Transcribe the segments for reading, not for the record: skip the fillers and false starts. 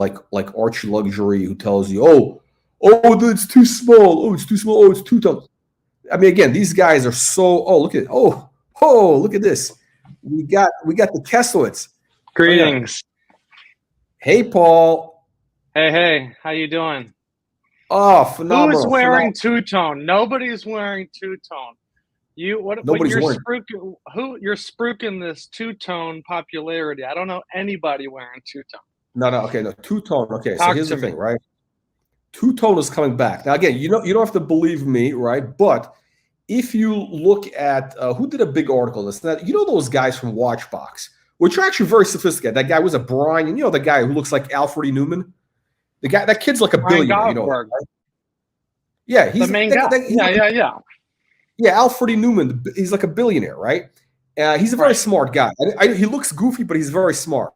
like Archie Luxury who tells you, it's too small. Oh, it's too small. Oh, it's two-tone. I mean, again, these guys are so. Look at look at this. We got the Kesslowitz. Greetings. Hey, Paul. Hey, how you doing? Oh, phenomenal. Who's wearing two-tone? Nobody's wearing two-tone. You're spruiking this two-tone popularity. I don't know anybody wearing two-tone. No, two-tone. Okay, so here's the thing, right? Two-tone is coming back. Now, again, you don't have to believe me, right? But if you look at who did a big article on this, those guys from Watchbox, which are actually very sophisticated. That guy was a Brian, and the guy who looks like Alfred E. Newman. That kid's like a billionaire, Right? Yeah, he's the main guy. Yeah, Alfred E. Newman. He's like a billionaire, right? He's a very smart guy. He looks goofy, but he's very smart.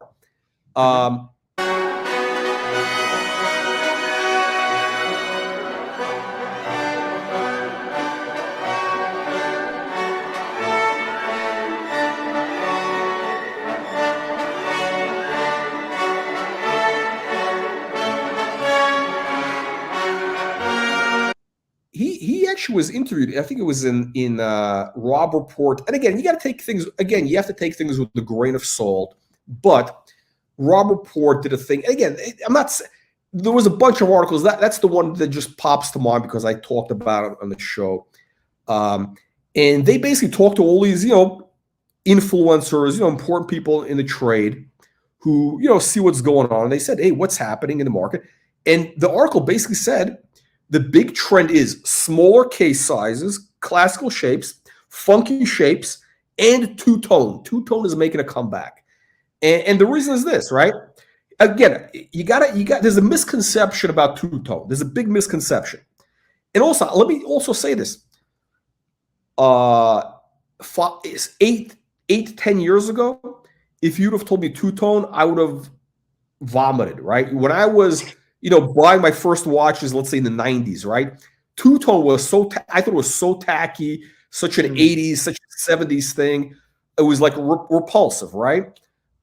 He actually was interviewed. I think it was in Rob Report. And again, you have to take things with a grain of salt. But Rob Report did a thing. And again, there was a bunch of articles. That's the one that just pops to mind because I talked about it on the show. And they basically talked to all these, influencers, important people in the trade who, see what's going on. And they said, hey, what's happening in the market? And the article basically said, the big trend is smaller case sizes, classical shapes, funky shapes, and two-tone. Two-tone is making a comeback. And the reason is this, right? Again, there's a misconception about two-tone. There's a big misconception. And also, let me also say this. 8 to 10 years ago, if you'd have told me two-tone, I would have vomited, right? When I was buying my first watches, let's say in the 90s, right? Two-tone was I thought it was so tacky, such an 80s, such a 70s thing. It was like repulsive, right?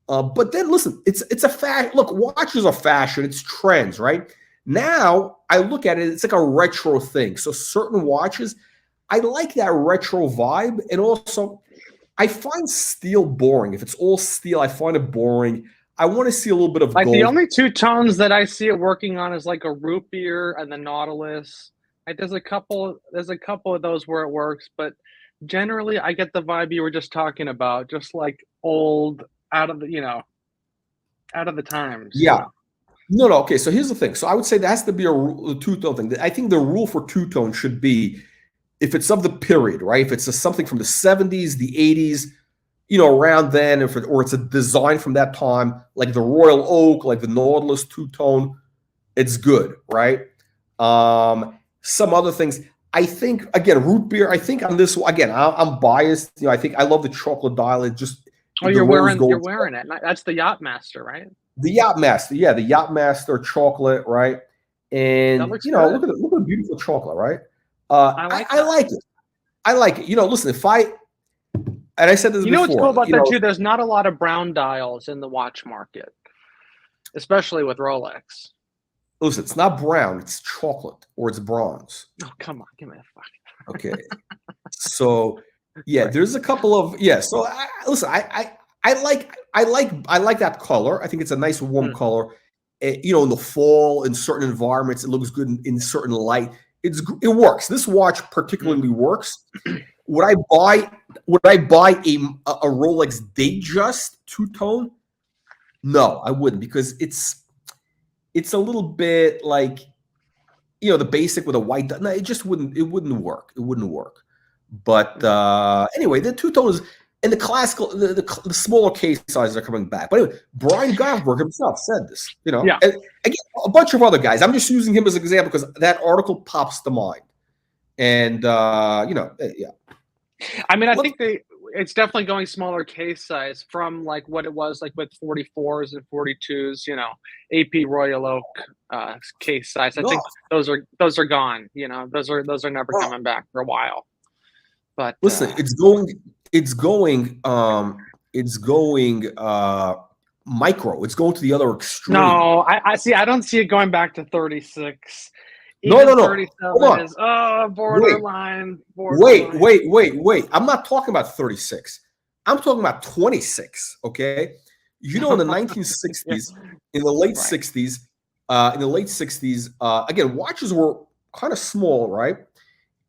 But then listen, it's a fact. Look, watches are fashion. It's trends, right? Now I look at it, it's like a retro thing. So certain watches, I like that retro vibe. And also, I find steel boring. If it's all steel, I find it boring. I want to see a little bit of gold. The only two tones that I see it working on is like a root beer and the Nautilus. There's a couple of those where it works, but generally I get the vibe you were just talking about, just like old, out of the times. Yeah. No. Okay. So here's the thing. So I would say there has to be a two-tone thing. I think the rule for two-tone should be if it's of the period, right? If it's something from the 70s, the 80s, around then, or it's a design from that time, like the Royal Oak, like the Nautilus two-tone, it's good, right? Some other things, I think, again, root beer, I think on this, again, I'm biased. I think I love the chocolate dial. It just... you're wearing it. That's the Yachtmaster, right? The Yachtmaster, yeah, the Yachtmaster chocolate, right? And, look at the beautiful chocolate, right? I like it. I like it. Listen, and I said this before. What's cool about that too? There's not a lot of brown dials in the watch market, especially with Rolex. Listen, it's not brown; it's chocolate or it's bronze. Oh, come on, give me a fuck. Okay, so yeah, there's a couple of So listen, I like that color. I think it's a nice warm color. In the fall, in certain environments, it looks good in certain light. It works. This watch particularly works. Would I buy a Rolex Datejust two-tone? No, I wouldn't, because it's a little bit like the basic with a white. No, it wouldn't work. It wouldn't work. But anyway, the two-tone is, and the classical, the smaller case sizes are coming back. But anyway, Brian Goffberg himself said this. And again, a bunch of other guys. I'm just using him as an example because that article pops to mind. And yeah. I mean, I think it's definitely going smaller case size from like what it was like with 44s and 42s. AP Royal Oak case size. I think those are gone. Those are never coming back for a while. But listen, it's going micro. It's going to the other extreme. No, I see. I don't see it going back to 36. No. 37 Hold on. is borderline. Wait. I'm not talking about 36. I'm talking about 26. Okay. You know, in the 1960s, in the late 60s, again, watches were kind of small, right?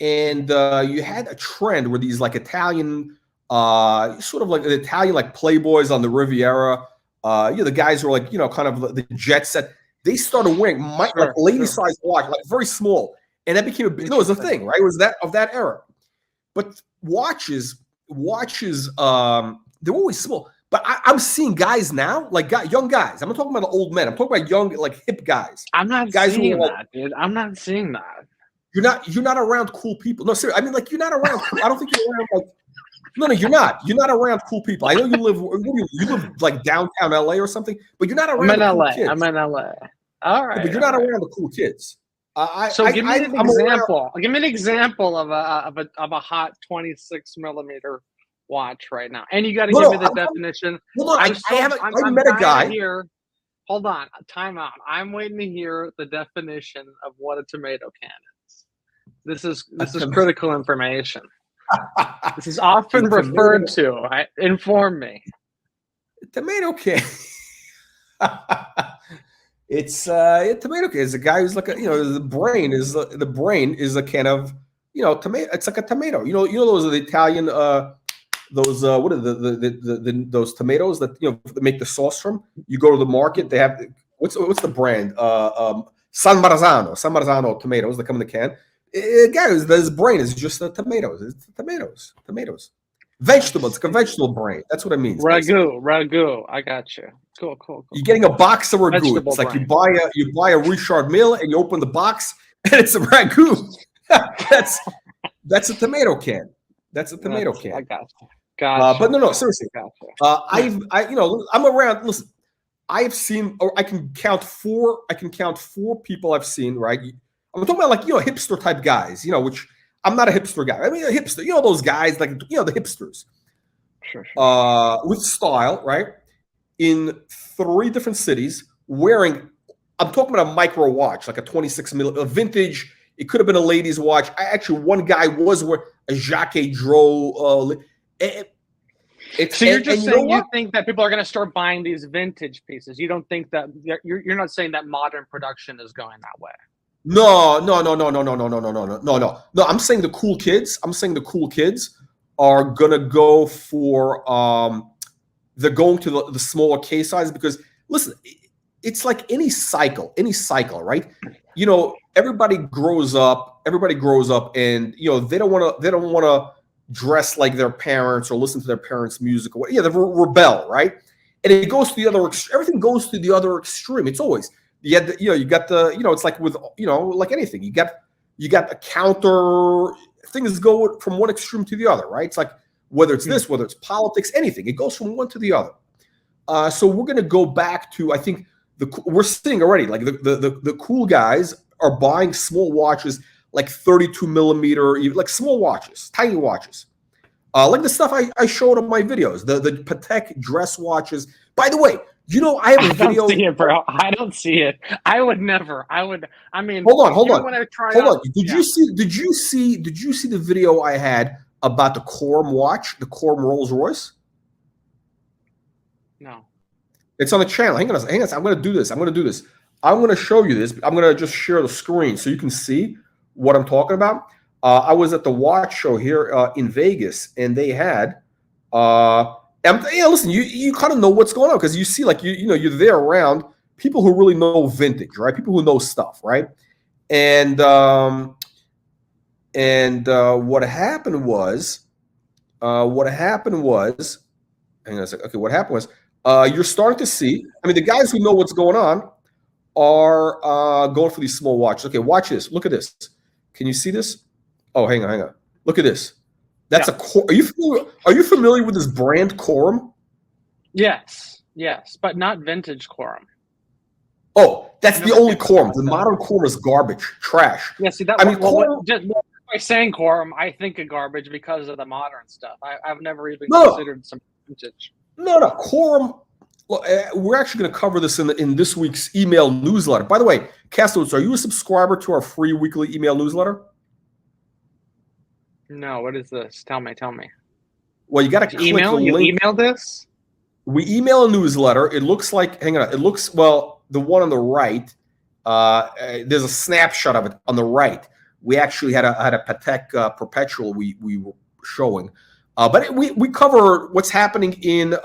And you had a trend where these like Italian, sort of like the Italian like playboys on the Riviera, the guys who were like, kind of the jet set. They started wearing like lady-sized watch, like very small, and that became it was a thing, right? It was that of that era. But watches, they're always small. But I'm seeing guys now, like young guys. I'm not talking about old men. I'm talking about young, like hip guys. I'm not guys seeing that, dude. I'm not seeing that. You're not around cool people. No, seriously. I mean, like you're not around. I don't think you're around like. No, you're not. You're not around cool people. I know you live like downtown LA or something, but you're not around. I'm in LA. Cool kids. I'm in LA. All right. But you're not around the cool kids. Give me an example. Give me an example of a hot 26 millimeter watch right now, and you got to give me the definition. Hold on, I met a guy here. Hold on, time out. I'm waiting to hear the definition of what a tomato can is. This is critical information. This is often referred to. Inform me. Tomato can. It's a tomato can. It's a guy who's like the brain is a can of tomato. It's like a tomato. Those are the Italian those what are those tomatoes that that make the sauce from. You go to the market. They have what's the brand? San Marzano tomatoes that come in the can. Guys, his brain is just tomatoes. It's tomatoes. Vegetables. It's like a vegetable brain. That's what it means. Ragu. I got you. Cool. You're getting a box of ragu. Vegetable it's like brain. you buy a Richard Mille and you open the box and it's a ragu. that's a tomato can. That's a tomato can. I got you. Gotcha. But no, seriously. Gotcha. I'm around. Listen, I've seen, or I can count four people I've seen. Right. I'm talking about like hipster type guys. Which I'm not a hipster guy. I mean a hipster. Those guys like the hipsters. Sure. With style, right? In 3 different cities, wearing. I'm talking about a micro watch, like a 26 millimeter, a vintage. It could have been a lady's watch. One guy was wearing a Jacques Dro. So you're just saying you think that people are going to start buying these vintage pieces. You don't think that you're not saying that modern production is going that way. No. I'm saying the cool kids are gonna go for they're going to the smaller case size because listen, it's like any cycle, right? Everybody grows up and they don't want to dress like their parents or listen to their parents' music or what. Yeah, they rebel, right? And it goes to the other. Everything goes to the other extreme. It's always you got the it's like with like anything. You got the counter things go from one extreme to the other, right? It's like whether it's this, whether it's politics, anything. It goes from one to the other. So we're going to go back to I think we're seeing already like the cool guys are buying small watches like 32 millimeter, like small watches, tiny watches. Like the stuff I showed on my videos, the Patek dress watches. By the way, I have a video. I don't see it, bro. I don't see it. I would never. I mean, hold on. Did you see the video I had about the Corum watch, the Corum Rolls Royce? No. It's on the channel. Hang on. I'm going to do this. I'm going to show you this. I'm going to just share the screen so you can see what I'm talking about. I was at the watch show here in Vegas, and they had. Listen, you kind of know what's going on because you see, like you're there around people who really know vintage, right? People who know stuff, right? And what happened was, hang on a second. Okay, what happened was, you're starting to see. I mean, the guys who know what's going on are going for these small watches. Okay, watch this. Look at this. Can you see this? Oh, hang on. Look at this. That's a Corum. Are you familiar with this brand Corum? Yes, but not vintage Corum. Oh, that's the only Corum. The modern Corum is garbage, trash. Yeah, see that. By saying Corum, I think of garbage because of the modern stuff. I've never even considered some vintage. No, Corum. Well, we're actually going to cover this in this week's email newsletter. By the way, Castles, are you a subscriber to our free weekly email newsletter? No, what is this? Tell me. Well, you got to click email. the You link. email this? We email a newsletter. It looks like, hang on, it looks, well, the one on the right, there's a snapshot of it on the right. We actually had a Patek Perpetual we were showing. But we cover what's happening in,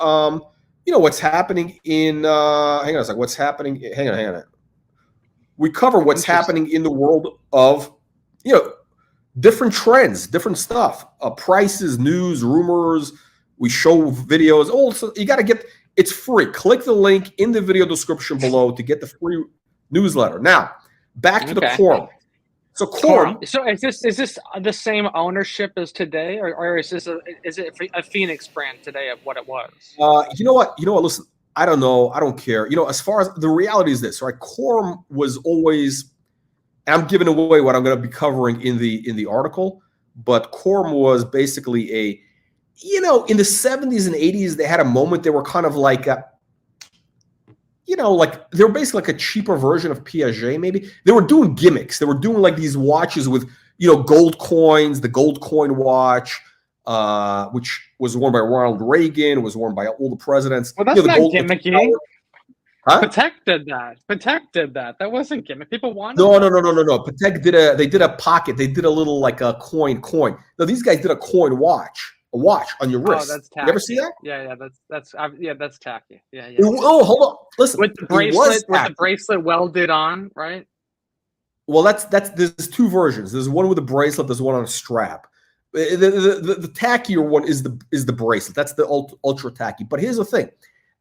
what's happening in, hang on a second, what's happening, hang on. We cover what's happening in the world of, different trends, different stuff, prices, news, rumors. We show videos. Also, you got to get, it's free. Click the link in the video description below to get the free newsletter. Now, back to the quorum. So quorum. So is this the same ownership as today, or is this is it a Phoenix brand today of what it was? You know what? Listen, I don't know. I don't care. As far as the reality is this, right? Quorum was always. I'm giving away what I'm going to be covering in the article, but quorum was basically a, in the 70s and 80s, they had a moment. They were kind of like, like they were basically like a cheaper version of Piaget. Maybe they were doing gimmicks. They were doing like these watches with gold coins. The gold coin watch, which was worn by Ronald Reagan, was worn by all the presidents. Well, that's not gimmicky. Huh? Patek did that. That wasn't gimmick. People wanted. No. Patek did a pocket. They did a little like a coin. No, these guys did a coin watch. A watch on your wrist. Oh, that's tacky. You ever see that? Yeah, that's tacky. Yeah. Oh, hold on. Listen, with the bracelet welded on, right? Well, there's two versions. There's one with a bracelet. There's one on a strap. The tackier one is the bracelet. That's the ultra tacky. But here's the thing.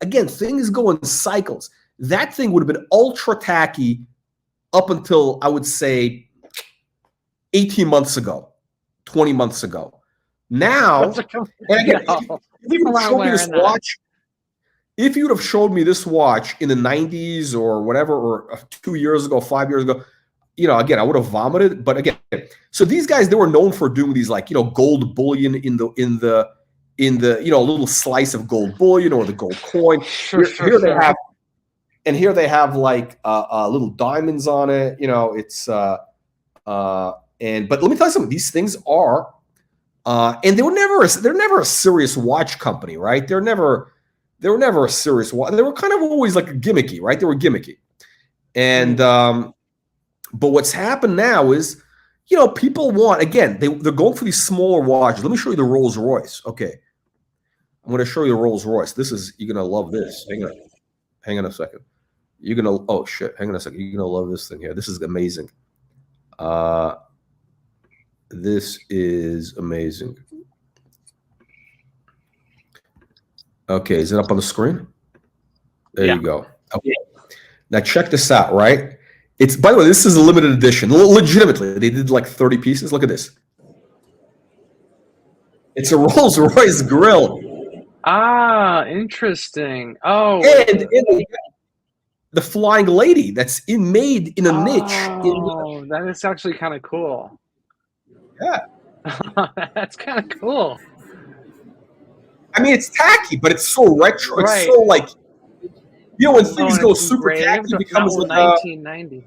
Again, things go in cycles. That thing would have been ultra tacky up until, I would say, 18 months ago, 20 months ago. Now, and again, if you would have showed me this watch, if you would have showed me this watch in the 90s or whatever, or 2 years ago, 5 years ago, again, I would have vomited. But again, so these guys, they were known for doing these like, gold bullion in the little slice of gold bullion or the gold coin. Here they have, and here they have like little diamonds on it. It's but let me tell you something. These things are, and they're never a serious watch company, right? They were never a serious watch. They were kind of always like gimmicky, right? They were gimmicky, and but what's happened now is, people want, again, they're going for these smaller watches. Let me show you the Rolls Royce. Okay. I'm going to show you the Rolls Royce. You're going to love this. Hang on a second. Oh shit. Hang on a second. You're going to love this thing here. This is amazing. This is amazing. Okay. Is it up on the screen? There you go. Okay. Now check this out, right? It's, by the way, this is a limited edition. Legitimately, they did like 30 pieces. Look at this. It's a Rolls Royce grill. Ah, interesting. Oh, and the flying lady that's made in a niche. Oh, that is actually kind of cool. Yeah, that's kind of cool. I mean, it's tacky, but it's so retro. Right. It's so like, when things go super tacky, it becomes like 1990.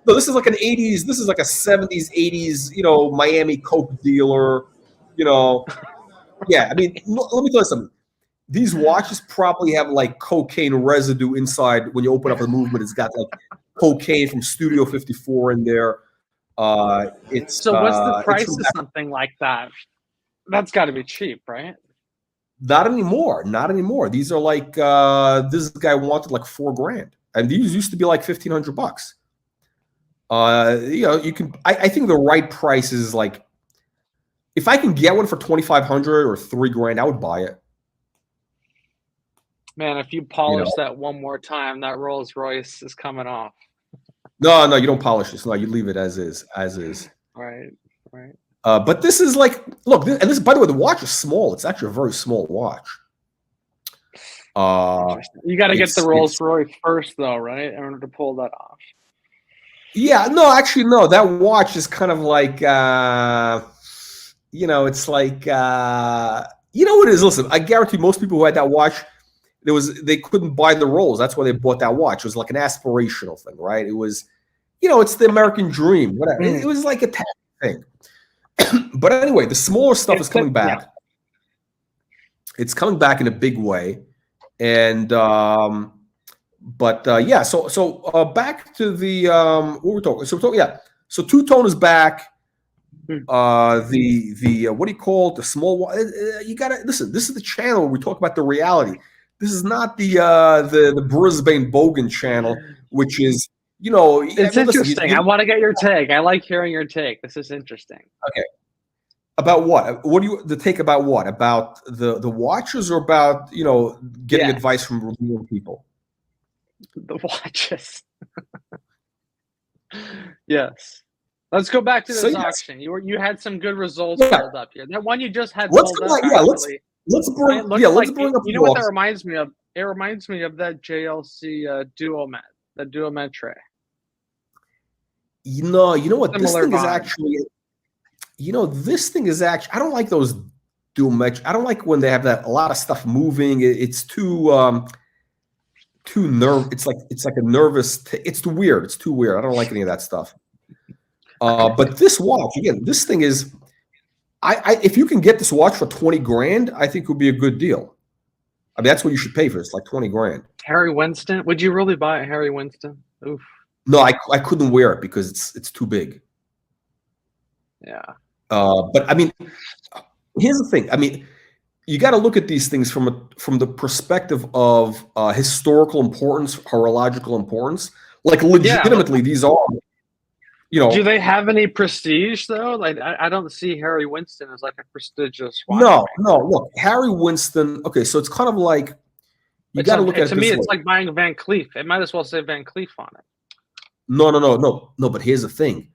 No, this is like an 80s. This is like a 70s, 80s. Miami Coke dealer. Yeah, I mean, let me tell you something. These watches probably have like cocaine residue inside. When you open up the movement, it's got like cocaine from Studio 54 in there. So what's the price of something like that? That's got to be cheap, right? Not anymore. These are like this guy wanted like $4,000, and these used to be like $1,500. You can. I think the right price is like, if I can get one for $2,500 or $3,000, I would buy it. Man, if you polish that one more time, that Rolls Royce is coming off. No, you don't polish this. No, you leave it as is. Right. But this is like, look, and this, by the way, the watch is small. It's actually a very small watch. You got to get the Rolls Royce first, though, right, in order to pull that off. Yeah, no, actually, no. That watch is kind of like, it's like, what it is? Listen, I guarantee most people who had that watch, they couldn't buy the Rolls. That's why they bought that watch. It was like an aspirational thing, right? It was, it's the American dream. Whatever. It was like a thing. But anyway, the smaller stuff is coming back. Yeah. It's coming back in a big way, and yeah. So back to the what we're talking. So we're talking, yeah. So two-tone is back. The what do you call it? The small. You gotta listen. This is the channel where we talk about the reality. This is not the Brisbane Bogan channel, which is It's interesting. I want to get your take. I like hearing your take. This is interesting. Okay. About what? What do you take about what? About the watches, or about getting advice from real people? The watches. Yes. Let's go back to this auction. You had some good results pulled up here. That one you just had pulled up. Let's bring up. You know what that reminds me of? It reminds me of that JLC Duomet, the Duometre. You know what? This thing is actually. This thing is actually. I don't like those Duometre. I don't like when they have a lot of stuff moving. It's too It's like a nervous. It's too weird. It's too weird. I don't like any of that stuff. But this watch, again, this thing is. If you can get this watch for 20 grand, I think it would be a good deal. I mean, that's what you should pay for. It's like 20 grand. Harry Winston? Would you really buy a Harry Winston? Oof. No, I couldn't wear it because it's too big. Yeah. But I mean, here's the thing. I mean, you got to look at these things from the perspective of historical importance, horological importance. Like legitimately, these are. Do they have any prestige though? Like I don't see Harry Winston as like a prestigious watch. No. Look, Harry Winston. Okay, so it's kind of like you got to look at it. To me, it's like buying Van Cleef. It might as well say Van Cleef on it. No. But here's the thing.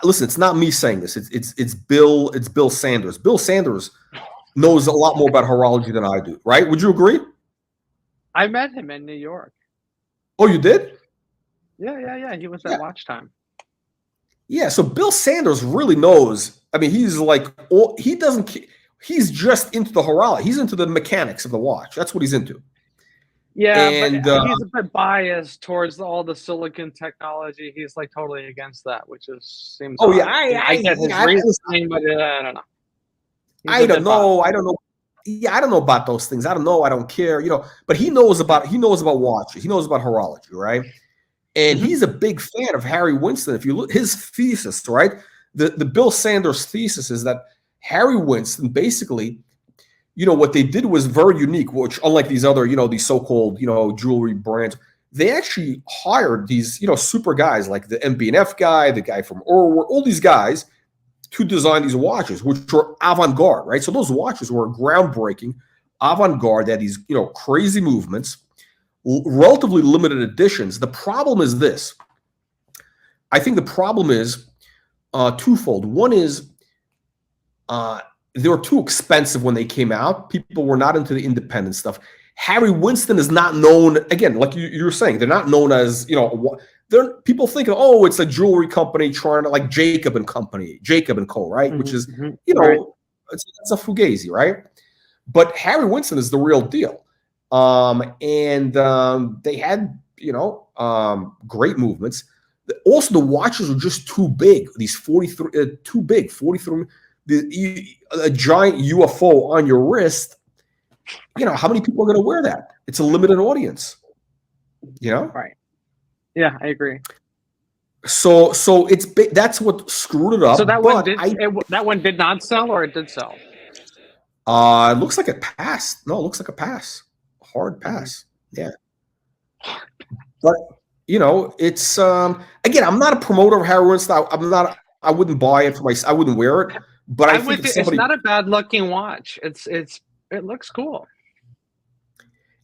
Listen, it's not me saying this. It's Bill Sanders. Bill Sanders knows a lot more about horology than I do. Right? Would you agree? I met him in New York. Oh, you did? Yeah. He was at Watch Time. Yeah, so Bill Sanders really knows. I mean, he's like, he's just into the horology. He's into the mechanics of the watch. That's what he's into. Yeah, but he's a bit biased towards all the silicon technology. He's like totally against that, which seems. Oh, yeah, I get his reasoning, but I don't know. I don't know. Yeah, I don't know about those things. I don't know. I don't care. But he knows about watches. He knows about horology, right? And he's a big fan of Harry Winston. If you look his thesis, right? The Bill Sanders thesis is that Harry Winston basically, what they did was very unique, which unlike these other, these so-called, jewelry brands, they actually hired these, super guys like the MB&F guy, the guy from Orwell, all these guys to design these watches, which were avant-garde, right? So those watches were groundbreaking, avant-garde. They had these, crazy movements. Relatively limited editions. The problem is this. I think the problem is twofold. One is they were too expensive when they came out. People were not into the independent stuff. Harry Winston is not known, again, like you were saying, they're not known as, people think, oh, it's a jewelry company trying to, like Jacob and Co., right? Which is, it's a fugazi, right? But Harry Winston is the real deal. They had, great movements. Also, the watches were just too big. These 43, too big, 43, a giant UFO on your wrist. How many people are going to wear that? It's a limited audience. Right. Yeah, I agree. So it's big. That's what screwed it up. So that one did not sell, or it did sell? It looks like it passed. No, it looks like a pass. Hard pass. Yeah. But it's again, I'm not a promoter of Harry Winston. I wouldn't buy it for myself. I wouldn't wear it. But I think it's not a bad looking watch. It looks cool.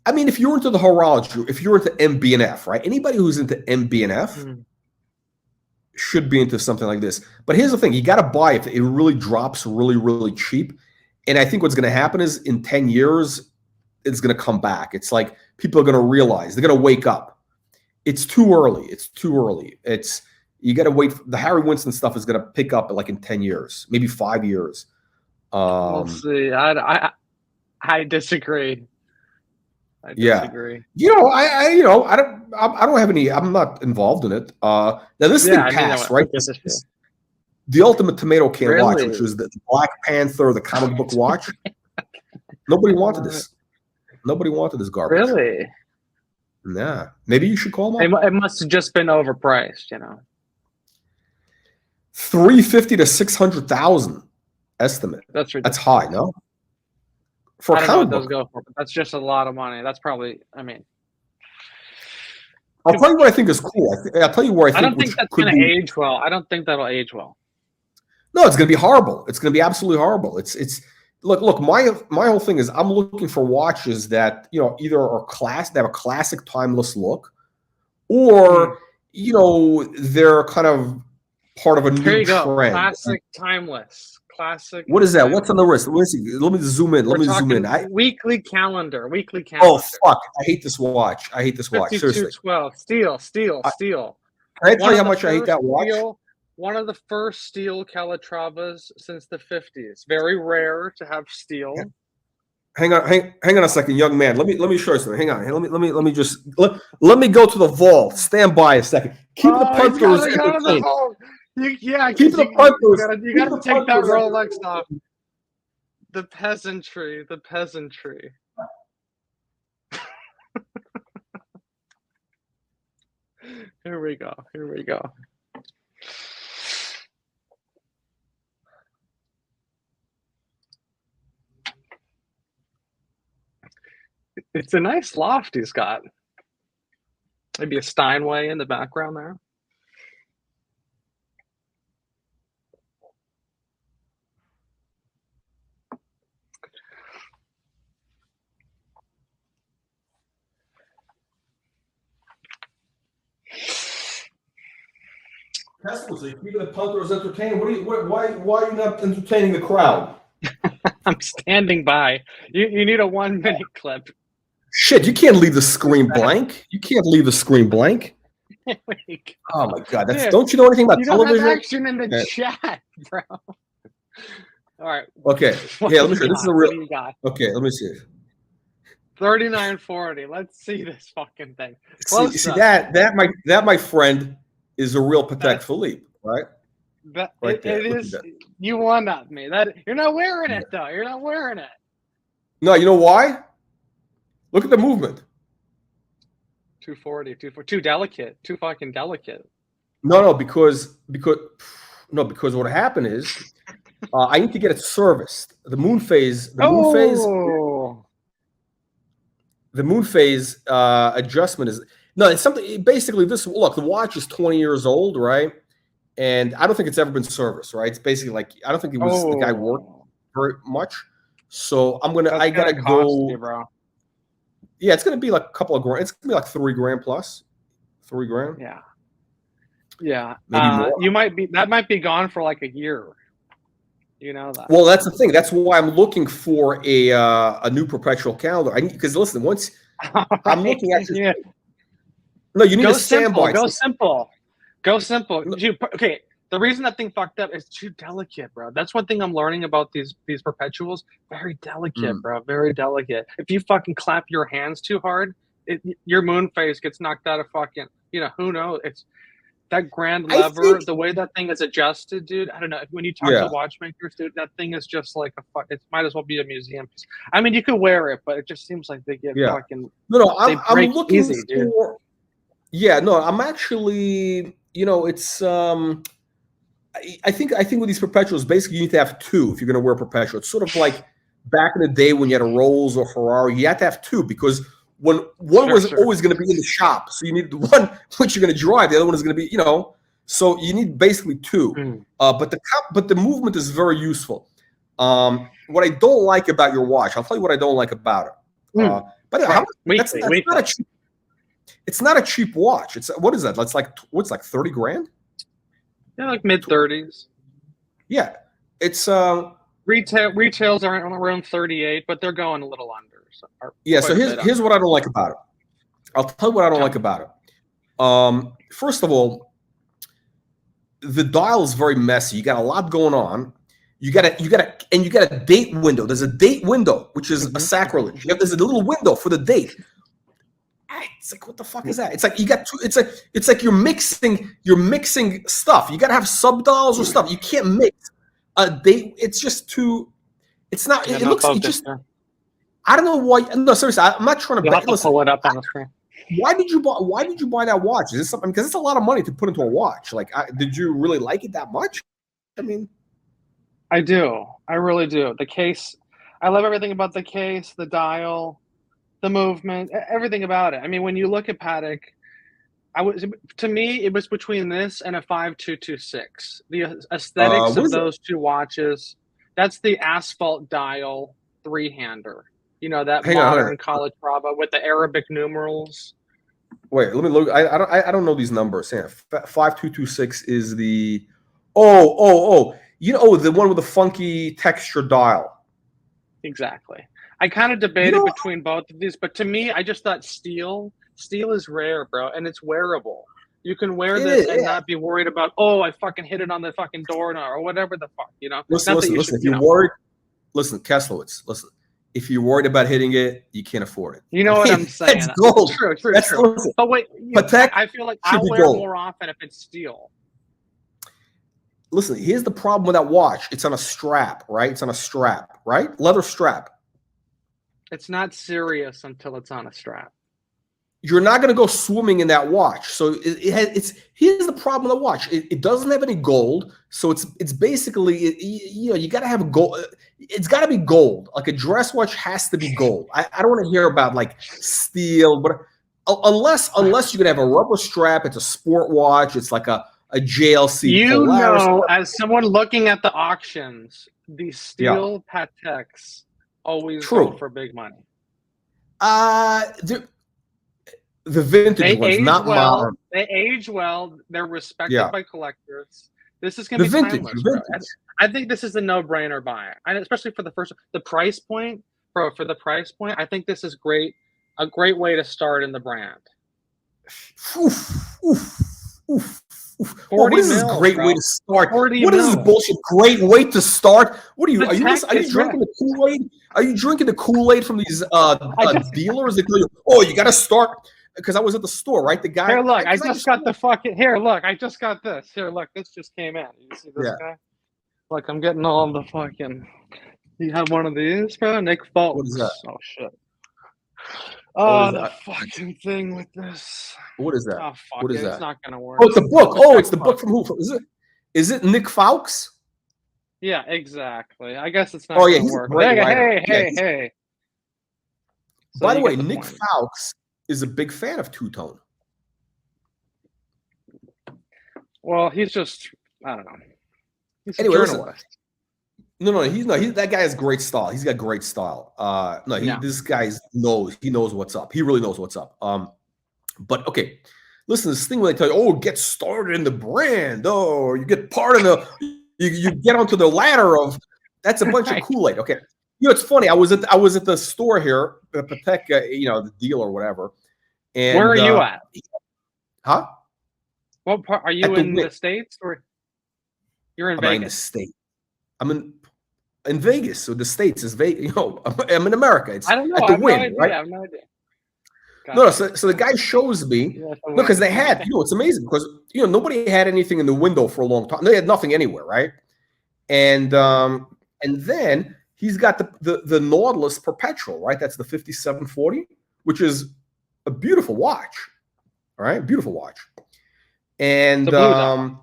I mean, if you're into the horology, if you're into MB&F, right? Anybody who's into MB&F should be into something like this. But here's the thing: you got to buy it. It really drops really, really cheap. And I think what's going to happen is in 10 years, it's going to come back. It's like people are going to realize, they're going to wake up. It's too early. You got to wait. The Harry Winston stuff is going to pick up like in 10 years, maybe 5 years. We'll see. I disagree. I Yeah. disagree. I don't have any. I'm not involved in it. Now this thing passed, right? The ultimate tomato can watch, which was the Black Panther, the comic book watch. Nobody wanted this. Nobody wanted this garbage. Really? Nah. Maybe you should call them up. It must have just been overpriced, $350,000 to $600,000 estimate. That's ridiculous. That's high, no? For I a don't know comic what those book. go for, but that's just a lot of money. That's probably, I'll tell you what I think is cool. I'll tell you where I think. I don't think that's going to age well. I don't think that'll age well. No, it's going to be horrible. It's going to be absolutely horrible. Look. My whole thing is I'm looking for watches that either are they have a classic, timeless look, or they're kind of part of a new trend. Classic, timeless. Classic. What is that? What's on the wrist? Let me zoom in. Weekly calendar. Oh fuck! I hate this watch. Seriously. 5212. Steel. Can I tell you how much I hate that watch? One of the first steel Calatravas since the 50s. Very rare to have steel. Hang on a second, young man. Let me show you something. Hang on. Let me go to the vault. Stand by a second. Keep the punters entertained. Keep the punters. You gotta take that Rolex off. The peasantry. Here we go. It's a nice loft he's got. Maybe a Steinway in the background there. Tesla, you're keeping the punters entertained. Why are you not entertaining the crowd? I'm standing by. You need a 1 minute clip. Shit, you can't leave the screen blank. Oh my god, don't you know anything about television? Have action in the chat, bro. All right. Okay. Yeah, let me show you. This is a real. Okay, let me see. 3940. Let's see this fucking thing. See that my friend is a real Patek Philippe, right? It is. You won at me. You're not wearing it though. You're not wearing it. No, you know why? Look at the movement. 240, too delicate, too fucking delicate. No, because what happened is I need to get it serviced. The moon phase adjustment is it's something. Basically, the watch is 20 years old, right? And I don't think it's ever been serviced, right? It's basically like I don't think the guy worked very much. So I gotta go. Bro. Yeah, it's gonna be like a couple of grand. It's gonna be like $3,000 plus. $3,000. Yeah. Maybe that might be gone for like a year. You know that. Well, that's the thing. That's why I'm looking for a new perpetual calendar. Because listen, once I'm looking at your, no, you need a standby. Go simple. Okay. The reason that thing fucked up is too delicate, bro. That's one thing I'm learning about these perpetuals. Very delicate, bro. Very delicate. If you fucking clap your hands too hard, your moon phase gets knocked out of fucking. Who knows? It's that grand lever. The way that thing is adjusted, dude. I don't know. When you talk to watchmakers, dude, that thing is just like it might as well be a museum piece. I mean, you could wear it, but it just seems like they get fucking. No. I'm looking easy, for. Dude. Yeah, no. I'm actually. It's. I think with these perpetuals, basically you need to have two if you're going to wear a perpetual. It's sort of like back in the day when you had a Rolls or Ferrari, you had to have two because one was always going to be in the shop. So you need the one which you're going to drive. The other one is going to be, so you need basically two. But the movement is very useful. What I don't like about your watch, I'll tell you what I don't like about it. It's not a cheap watch. What is that? That's like what's like $30,000? Yeah, like mid-30s. Yeah, it's retails are around 38, but they're going a little under. So here's what I don't like about it. I'll tell you what I don't like about it. First of all, the dial is very messy. You got a lot going on, You got a date window. There's a date window, which is a sacrilege. There's a little window for the date. It's like, what the fuck is that? It's like you got it's like you're mixing stuff. You got to have subdials or stuff. You can't mix a date. It's just too. It's not. It looks. It just. I don't know why. No, seriously, I'm not trying to. You'll have to pull it up on the screen. Why did you buy that watch? Is this something? Because it's a lot of money to put into a watch. Like, did you really like it that much? I mean, I do. I really do. The case. I love everything about the case, the dial, the movement, everything about it. I mean, when you look at Patek, to me, it was between this and a 5226. The aesthetics of those two watches. That's the asphalt dial 3-hander. You know, that modern College Bravo with the Arabic numerals. Wait, let me look. I don't know these numbers. Yeah, 5226 is the you know, the one with the funky texture dial. Exactly. I kind of debated between both of these, but to me, I just thought steel is rare, bro, and it's wearable. You can wear this and not be worried about, oh, I fucking hit it on the fucking doorknob or whatever the fuck, you know. Listen. If you're worried, listen, Keslowitz, listen. If you're worried about hitting it, you can't afford it. You know what I'm saying? It's gold. True. Listen, but wait, Patek I feel like I'll wear it more often if it's steel. Listen, here's the problem with that watch. It's on a strap, right? It's on a strap, right? Leather strap. It's not serious until it's on a strap. You're not going to go swimming in that watch. So here's the problem with the watch. It doesn't have any gold. So it's basically, you know, you got to have gold. It's got to be gold. Like a dress watch has to be gold. I don't want to hear about like steel, but unless you're going to have a rubber strap, it's a sport watch. It's like a JLC. You know, as someone looking at the auctions, the steel Pateks always go for big money. The vintage ones, not modern. They age well. They're respected by collectors. This is going to be timeless. I think this is a no-brainer buy, and especially for the price point. For the price point, I think this is great. A great way to start in the brand. What is this great way to start? What is this bullshit? Great way to start? What are you? Are you drinking the Kool-Aid? Are you drinking the Kool-Aid from these dealers that tell you, oh, you got to start? Because I was at the store, right? The guy. Here, look, I just got the fucking. Here, look, I just got this. Here, look, this just came in. You see this guy? Look, I'm getting all the fucking. You have one of these, bro? Nick Fultz. What is that? Oh shit. Oh, the fucking thing with this. What is that? Oh, fuck what is that? It's not gonna work. Oh, it's a book. Oh, it's the book from who? Is it Nick Fultz? Yeah, exactly. I guess it's not gonna work. Hey. So by the way, Nick Fultz is a big fan of two-tone. Well, he's just, I don't know. He's anyway, a journalist. No, he's not. That guy has great style. He's got great style. This guy knows what's up. He really knows what's up. But okay, listen, this thing where they tell you, oh, get started in the brand. Oh, you get part of the, you get onto the ladder of, that's a bunch of Kool-Aid. Okay. You know, it's funny. I was at the store here, the Patek, the deal or whatever. And where are you at? Huh? What part are you in the States or you're in Vegas? I'm in the States. I'm in Vegas. So the States is Vegas. You know, I'm in America. It's I don't know. at the Wynn, right? I have no idea. No, so the guy shows me because they had, it's amazing because nobody had anything in the window for a long time. They had nothing anywhere, right? And then he's got the Nautilus Perpetual, right? That's the 5740, which is a beautiful watch. All right, beautiful watch. And hold on.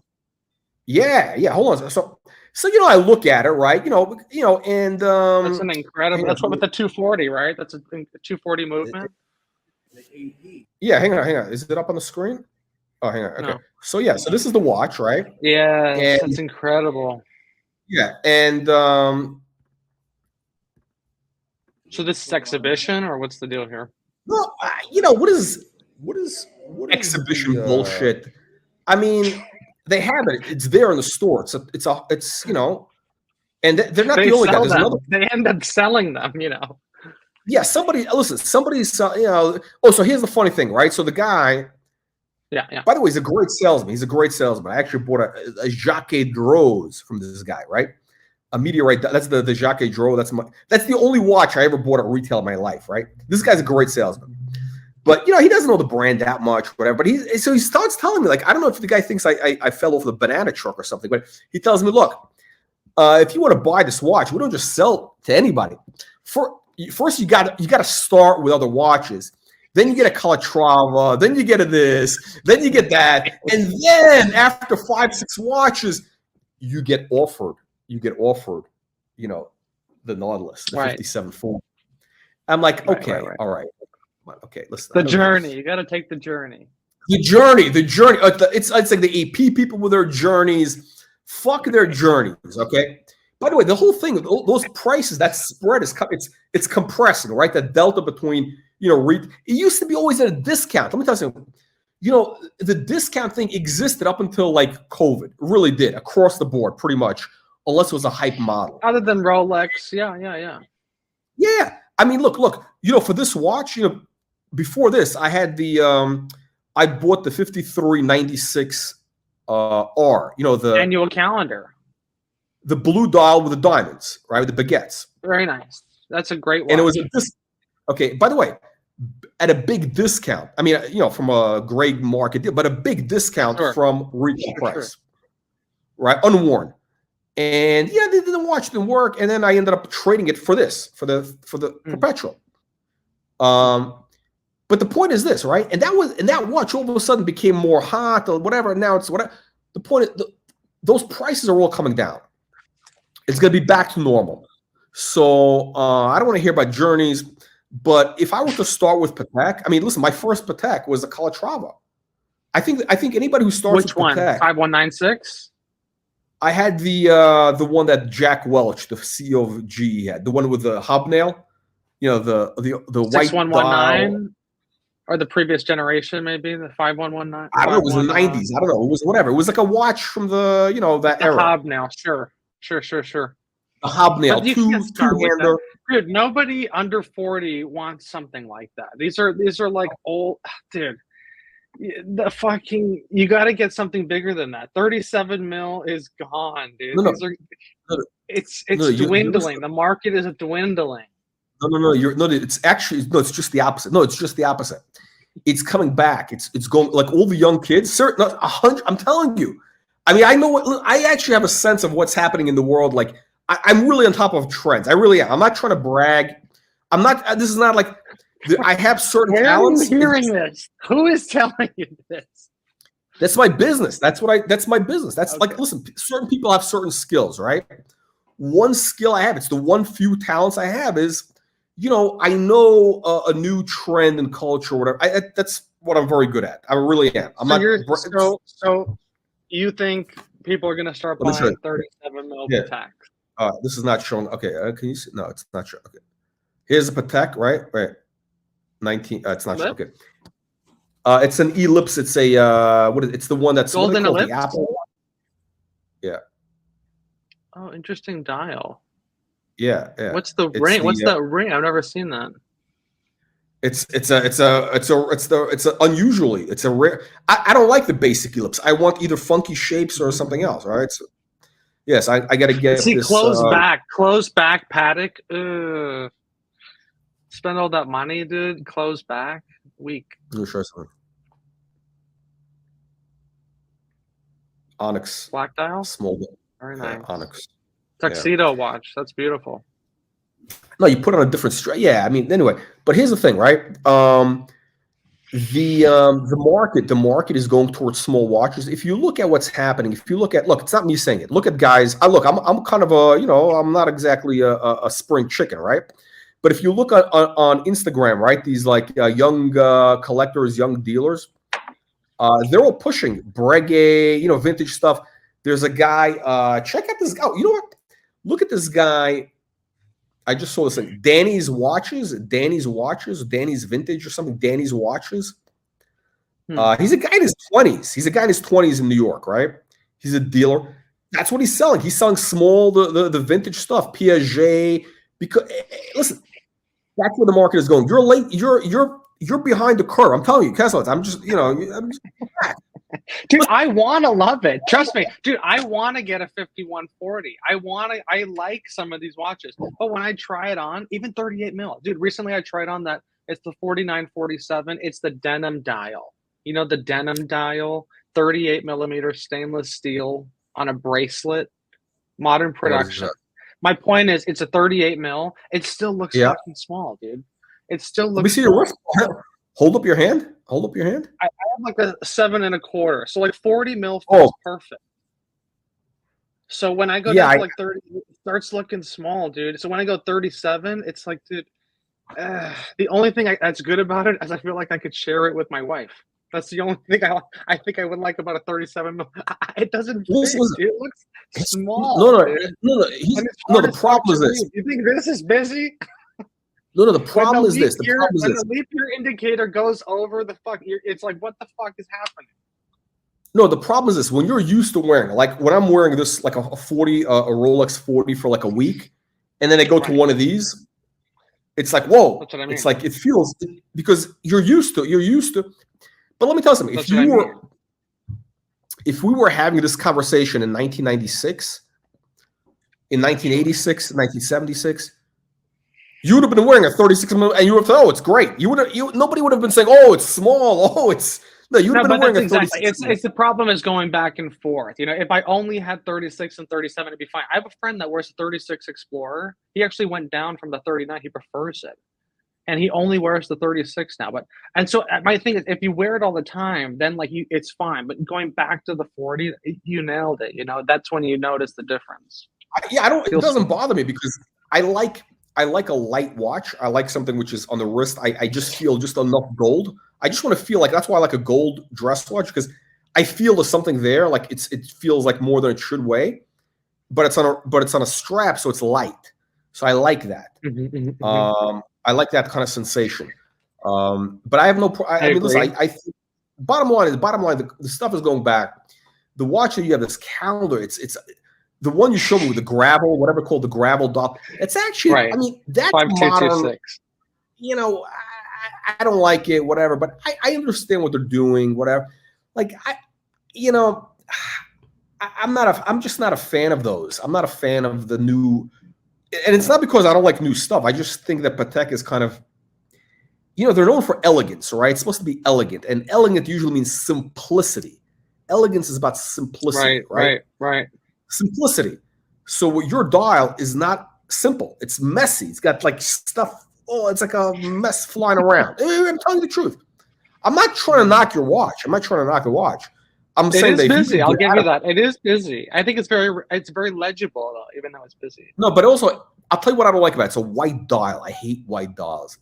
So I look at it, right? And that's an incredible. That's what with the 240, right? That's a 240 movement. Yeah, hang on. Is it up on the screen? Oh, hang on. Okay. No. So this is the watch, right? Yeah, that's incredible. Yeah, and so this is exhibition, or what's the deal here? No, what is exhibition bullshit? I mean, they have it. It's there in the store. It's and they're not the only guy. There's another. They end up selling them, Yeah, somebody's so here's the funny thing, right? So the guy, by the way, he's a great salesman. I actually bought a Jacques Droz from this guy, right? a meteorite. That's the Jacques Dro. That's the only watch I ever bought at retail in my life, right? This guy's a great salesman. But he doesn't know the brand that much, whatever. But he starts telling me, like, I don't know if the guy thinks I fell off the banana truck or something, but he tells me, look, if you want to buy this watch, we don't just sell to anybody. First, you got to start with other watches. Then you get a Calatrava, then you get a this, then you get that, and then after 5-6 watches, you get offered, the Nautilus, the 5740. I'm like, okay, all right. Okay, listen. The journey. You got to take the journey. The journey. It's like the AP people with their journeys. Fuck their journeys. Okay. By the way, the whole thing, those prices, that spread it's compressing, right? The delta between it used to be always at a discount. Let me tell you something. The discount thing existed up until like COVID. It really did across the board, pretty much, unless it was a hype model. Other than Rolex, yeah. Yeah. I mean, look. For this watch, before this, I had I bought the 5396 R. The annual calendar, the blue dial with the diamonds, right, with the baguettes. Very nice. That's a great watch. And it was okay. By the way, at a big discount. I mean, from a gray market deal, but a big discount from retail price, right? Unworn. And the watch didn't work, and then I ended up trading it for the Perpetual. But the point is this, right? And that watch all of a sudden became more hot or whatever. And now it's whatever. The point is, those prices are all coming down. It's going to be back to normal. So I don't want to hear about journeys, but if I were to start with Patek, I mean, listen, my first Patek was a Calatrava. I think anybody who starts with Patek, 5196. I had the one that Jack Welch, the CEO of GE, had, the one with the hobnail. The white 6119, or the previous generation, maybe the 5119. I don't know. It was the 90s. I don't know. It was whatever. It was like a watch from the that era. Hobnail, sure. A hobnail, two-hander. Dude, nobody under 40 wants something like that. These are like old, dude. You got to get something bigger than that. 37 mil is gone, dude. It's dwindling. The market is dwindling. No. It's just the opposite. No, it's just the opposite. It's coming back. It's going like all the young kids. 100. I'm telling you. I mean, I actually have a sense of what's happening in the world. Like I'm really on top of trends. I really am. I'm not trying to brag. I'm not. This is not like I have certain talents. Where are you hearing this? Who is telling you this? That's my business. That's my business. That's okay. Like, listen, certain people have certain skills, right? One skill I have, it's the one few talents I have is, I know a new trend in culture or whatever. That's what I'm very good at. I really am. So you think people are going to start buying 37 mil Patek? This is not showing. Okay, can you see? No, it's not showing. Okay, here's a Patek, right? 19. It's not showing. Okay. It's an ellipse. It's a it's the one that's golden ellipse. The Apple. Yeah. Oh, interesting dial. Yeah. What's the ring? What's that ring? I've never seen that. It's unusually. It's a rare. I don't like the basic ellipse. I want either funky shapes or something else. Right. So, yes, I got to get. See, this, close back, Patek. Spend all that money, dude. Close back, weak. Let me show something. Onyx. Black dial. Small. Very nice. Onyx. Tuxedo watch. That's beautiful. No, you put on a different strap. Yeah, I mean, anyway. But here's the thing, right? The market is going towards small watches. If you look at what's happening, look, it's not me saying it. Look at guys. I'm kind of I'm not exactly a spring chicken, right? But if you look on Instagram, right, these like young collectors, young dealers, they're all pushing Breguet, vintage stuff. There's a guy. Check out this guy. You know what? Look at this guy. I just saw this thing. Danny's Watches, Danny's Vintage or something. Danny's Watches. He's a guy in his 20s. In New York, right? He's a dealer. That's what he's selling. He's selling small, the vintage stuff, Piaget. Because listen, that's where the market is going. You're late. You're behind the curve. I'm telling you, Kessler. I'm just Dude, I want to love it. Trust me. Dude, I want to get a 5140. I like some of these watches. But when I try it on, even 38 mil. Dude, recently I tried on that. It's the 4947. It's the denim dial. You know, the denim dial, 38 millimeter stainless steel on a bracelet, modern production. My point is, it's a 38 mil. It still looks fucking small, dude. It still looks. Let me see your wrist. Hold up your hand. Hold up your hand. I have like a 7 1/4. So like 40 mil feels perfect. So when I go down to like 30, it starts looking small, dude. So when I go 37, it's like, dude, the only thing that's good about it is I feel like I could share it with my wife. That's the only thing I think I would like about a 37 mil. It doesn't fit. It looks small. No. The problem is this. You think this is busy? No. The problem is this. When the leap year indicator goes over the fuck, it's like, what the fuck is happening? No, the problem is this. When you're used to wearing, like when I'm wearing this, like a Rolex 40 for like a week, and then I go to one of these, it's like, whoa. That's what I mean. It's like, it feels, because you're used to. But let me tell you something. If we were having this conversation in 1996, in 1986, 1976, you would have been wearing a 36 mil, and you would have thought, oh, it's great. Nobody would have been saying, oh, it's small. Oh, it's no. You would have been wearing a 36. It's the problem is going back and forth. You know, if I only had 36 and 37, it'd be fine. I have a friend that wears a 36 Explorer. He actually went down from the 39. He prefers it. And he only wears the 36 now. And so my thing is, if you wear it all the time, then like it's fine. But going back to the 40, you nailed it. You know, that's when you notice the difference. It doesn't bother me because I like a light watch. I like something which is on the wrist. I just feel just enough gold. I just want to feel like, that's why I like a gold dress watch, because I feel there's something there. Like it feels like more than it should weigh, but it's on a strap, so it's light. So I like that. I like that kind of sensation. But I have no. I mean, listen. I bottom line, the stuff is going back. The watch that you have, this calendar, it's the one you showed me with the gravel, whatever called the gravel dot. It's actually, I mean, that's modern. You know, I don't like it, whatever. But I understand what they're doing, whatever. Like I'm just not a fan of those. I'm not a fan of the new. And it's not because I don't like new stuff. I just think that Patek is kind of, they're known for elegance, right? It's supposed to be elegant. And elegant usually means simplicity. Elegance is about simplicity, right? Simplicity. So your dial is not simple. It's messy. It's got like stuff. Oh, it's like a mess flying around. I'm telling you the truth. I'm not trying to knock your watch. I'm saying it is busy. I'll give you that. It is busy. I think it's very legible though, even though it's busy. No, but also I'll tell you what I don't like about it. It's a white dial. I hate white dials.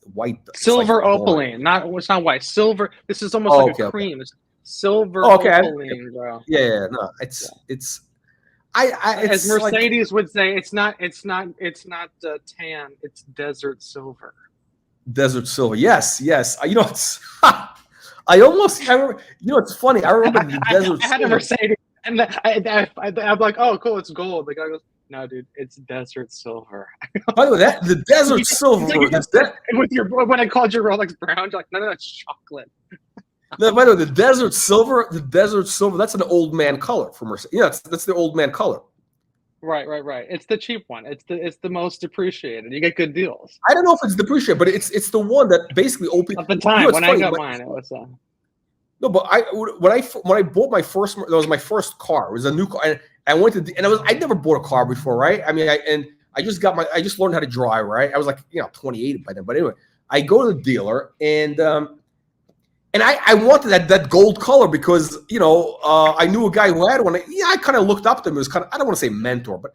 Silver opaline. It's not white. Silver. This is almost like a cream. It's silver opaline, bro. Yeah. No, it's. As Mercedes would say, it's not tan. It's desert silver. Desert silver. Yes. It's. It's funny. I remember the desert. I had a Mercedes, and I'm like, oh, cool, it's gold. The guy goes, no, dude, it's desert silver. By the way, the desert silver. When I called your Rolex brown, you're like, no, it's chocolate. No, by the way, the desert silver. That's an old man color for Mercedes. Yeah, that's the old man color. Right. It's the cheap one. It's the most depreciated. You get good deals. I don't know if it's depreciated, but it's the one that basically opened. At the time when I got mine, it was. No, but when I bought my first, that was my first car. It was a new car, and I went to, and I never bought a car before, right? I mean, I just learned how to drive, right? I was like 28 by then, but anyway, I go to the dealer and I wanted that gold color because I knew a guy who had one. I kind of looked up to him. It was kind of, I don't want to say mentor, but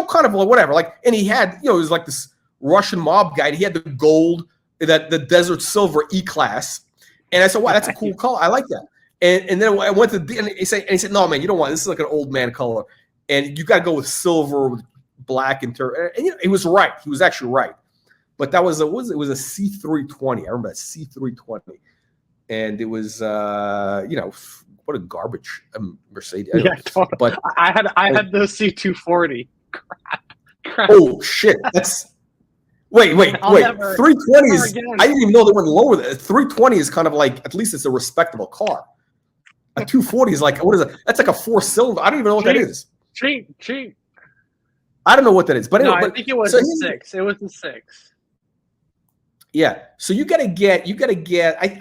kind of like whatever. Like, and he had he was like this Russian mob guy. And he had the gold, the desert silver E-class, and I said, wow, that's a cool color. I like that. And then I went to and he said, no, man, you don't want this. Is like an old man color, and you got to go with silver, with black, and he was right. He was actually right. But that was it was a C320. I remember that C320. And it was, what a garbage Mercedes. Yeah, totally. But I had the C240. Crap. Oh shit! That's wait. 320 is. I didn't even know they went lower. 320 is kind of like, at least it's a respectable car. A 240 is like, what is it? That's like a 4-cylinder. I don't even know what that is. Cheap. I don't know what that is. But anyway, no, I think it was a 6. It was a 6. Yeah. So you gotta get.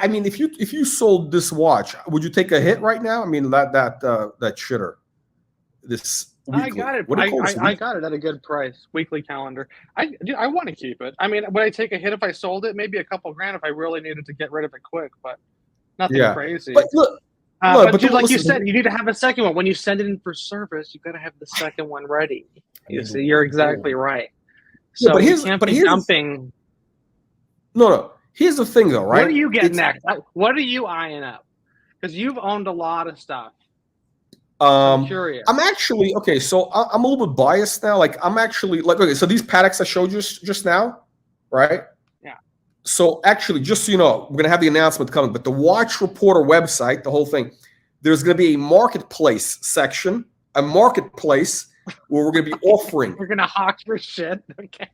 I mean, if you sold this watch, would you take a hit right now? I mean, that shitter. This weekly. I got it. What do you call this? I got it at a good price. Weekly calendar. I want to keep it. I mean, would I take a hit if I sold it? Maybe a couple grand if I really needed to get rid of it quick, but nothing crazy. But look, but like you said, you need to have a second one. When you send it in for service, you got to have the second one ready. You see, you're exactly right. So but you can't be dumping. No. Here's the thing, though, right? What do you get next? What are you eyeing up? Because you've owned a lot of stuff. I'm curious. I'm actually okay. So I'm a little bit biased now. Like I'm actually like okay. So these Pateks I showed you just now, right? Yeah. So actually, just so you know, we're gonna have the announcement coming. But the Watch Reporter website, the whole thing, there's gonna be a marketplace section, a marketplace where we're gonna be offering. We're gonna hawk your shit. Okay.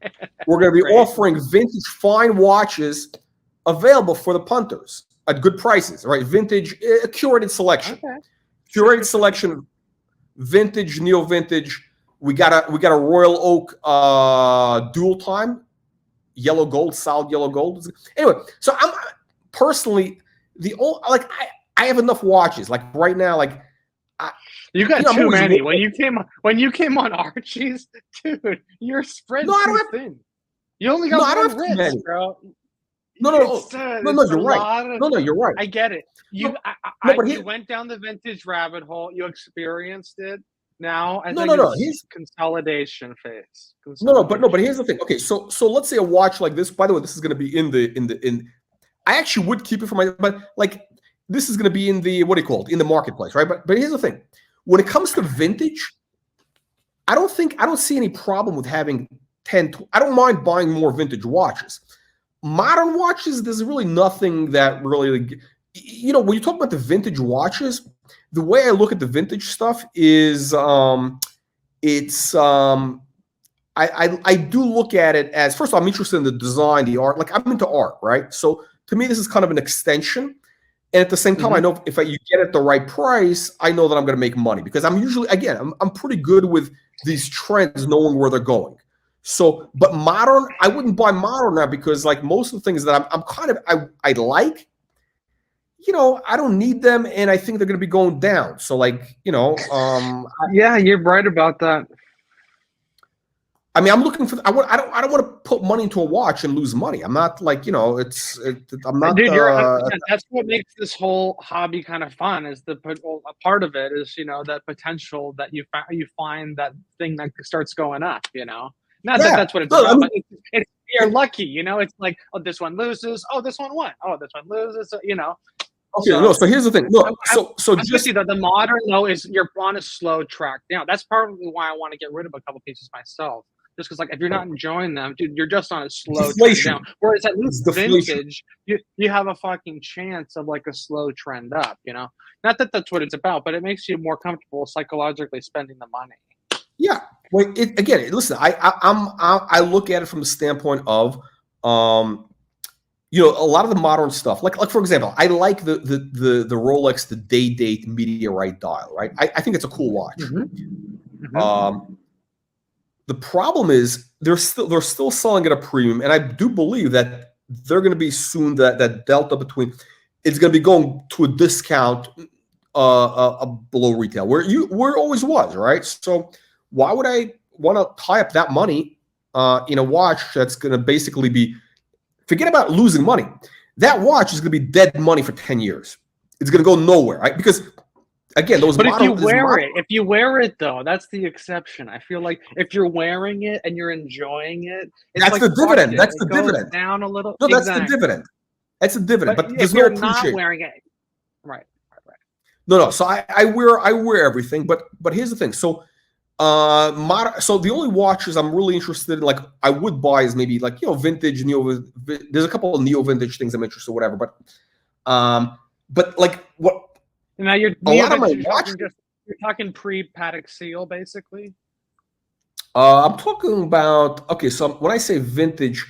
We're gonna be offering vintage fine watches available for the punters at good prices. Right? Vintage, a curated selection. Okay. Curated selection, vintage, neo-vintage. We got a Royal Oak dual time, yellow gold, solid yellow gold. Anyway, so I'm personally I have enough watches. Like right now, like you got too many. When you came on Archie's, dude, your spread too thin. You only got one wrist, bro. No, you're right. No, you're right. I get it. You went down the vintage rabbit hole. You experienced it. Now I think it's consolidation phase. But here's the thing. Okay, so let's say a watch like this. By the way, this is going to be in. I actually would keep it for but like this is going to be in the what do you call it in the marketplace, right? But here's the thing. When it comes to vintage, I don't see any problem with having 10. I don't mind buying more vintage watches. Modern watches, there's really nothing that really, when you talk about the vintage watches, the way I look at the vintage stuff is, I do look at it as, first of all, I'm interested in the design, the art, like I'm into art, right? So to me, this is kind of an extension. And at the same time, I know if you get it at the right price, I know that I'm going to make money because I'm usually, again, I'm pretty good with these trends, knowing where they're going. So, but modern, I wouldn't buy modern now because like most of the things that I'm kind of, I like, I don't need them. And I think they're going to be going down. So like, yeah, you're right about that. I mean, I'm looking for, I don't want to put money into a watch and lose money. I'm not like, I'm not. Dude, that's what makes this whole hobby kind of fun is a part of it is, that potential that you find that thing that starts going up, Not that that's what it's about, but it's you're lucky, It's like, oh, this one loses. Oh, this one won. Oh, this one loses. Okay, so here's the thing. So just the modern though is you're on a slow track down. That's probably why I want to get rid of a couple pieces myself. Just because, like, if you're not enjoying them, dude, you're just on a slow trend down. Whereas at least vintage, you have a fucking chance of like a slow trend up. Not that that's what it's about, but it makes you more comfortable psychologically spending the money. Yeah. Well, again, listen, I look at it from the standpoint of, a lot of the modern stuff, like for example, I like the Rolex, the day-date Meteorite dial, right? I think it's a cool watch. The problem is they're still selling at a premium, and I do believe that they're going to be soon that delta between it's going to be going to a discount below retail where it always was, right? So why would I want to tie up that money in a watch that's going to basically be, forget about losing money. That watch is going to be dead money for 10 years. It's going to go nowhere, right? Because again, But if you wear it though, that's the exception. I feel like if you're wearing it and you're enjoying it, that's the dividend. That's the dividend. Down a little. No, that's the dividend. That's a dividend. But there's no appreciation. Not wearing it, right. No. So I wear everything, but here's the thing. So so the only watches I'm really interested in, like I would buy, is maybe like vintage, neo. There's a couple of neo vintage things I'm interested in, whatever. But like what? Now you're talking pre-Patek seal, basically. I'm talking about, okay, so when I say vintage,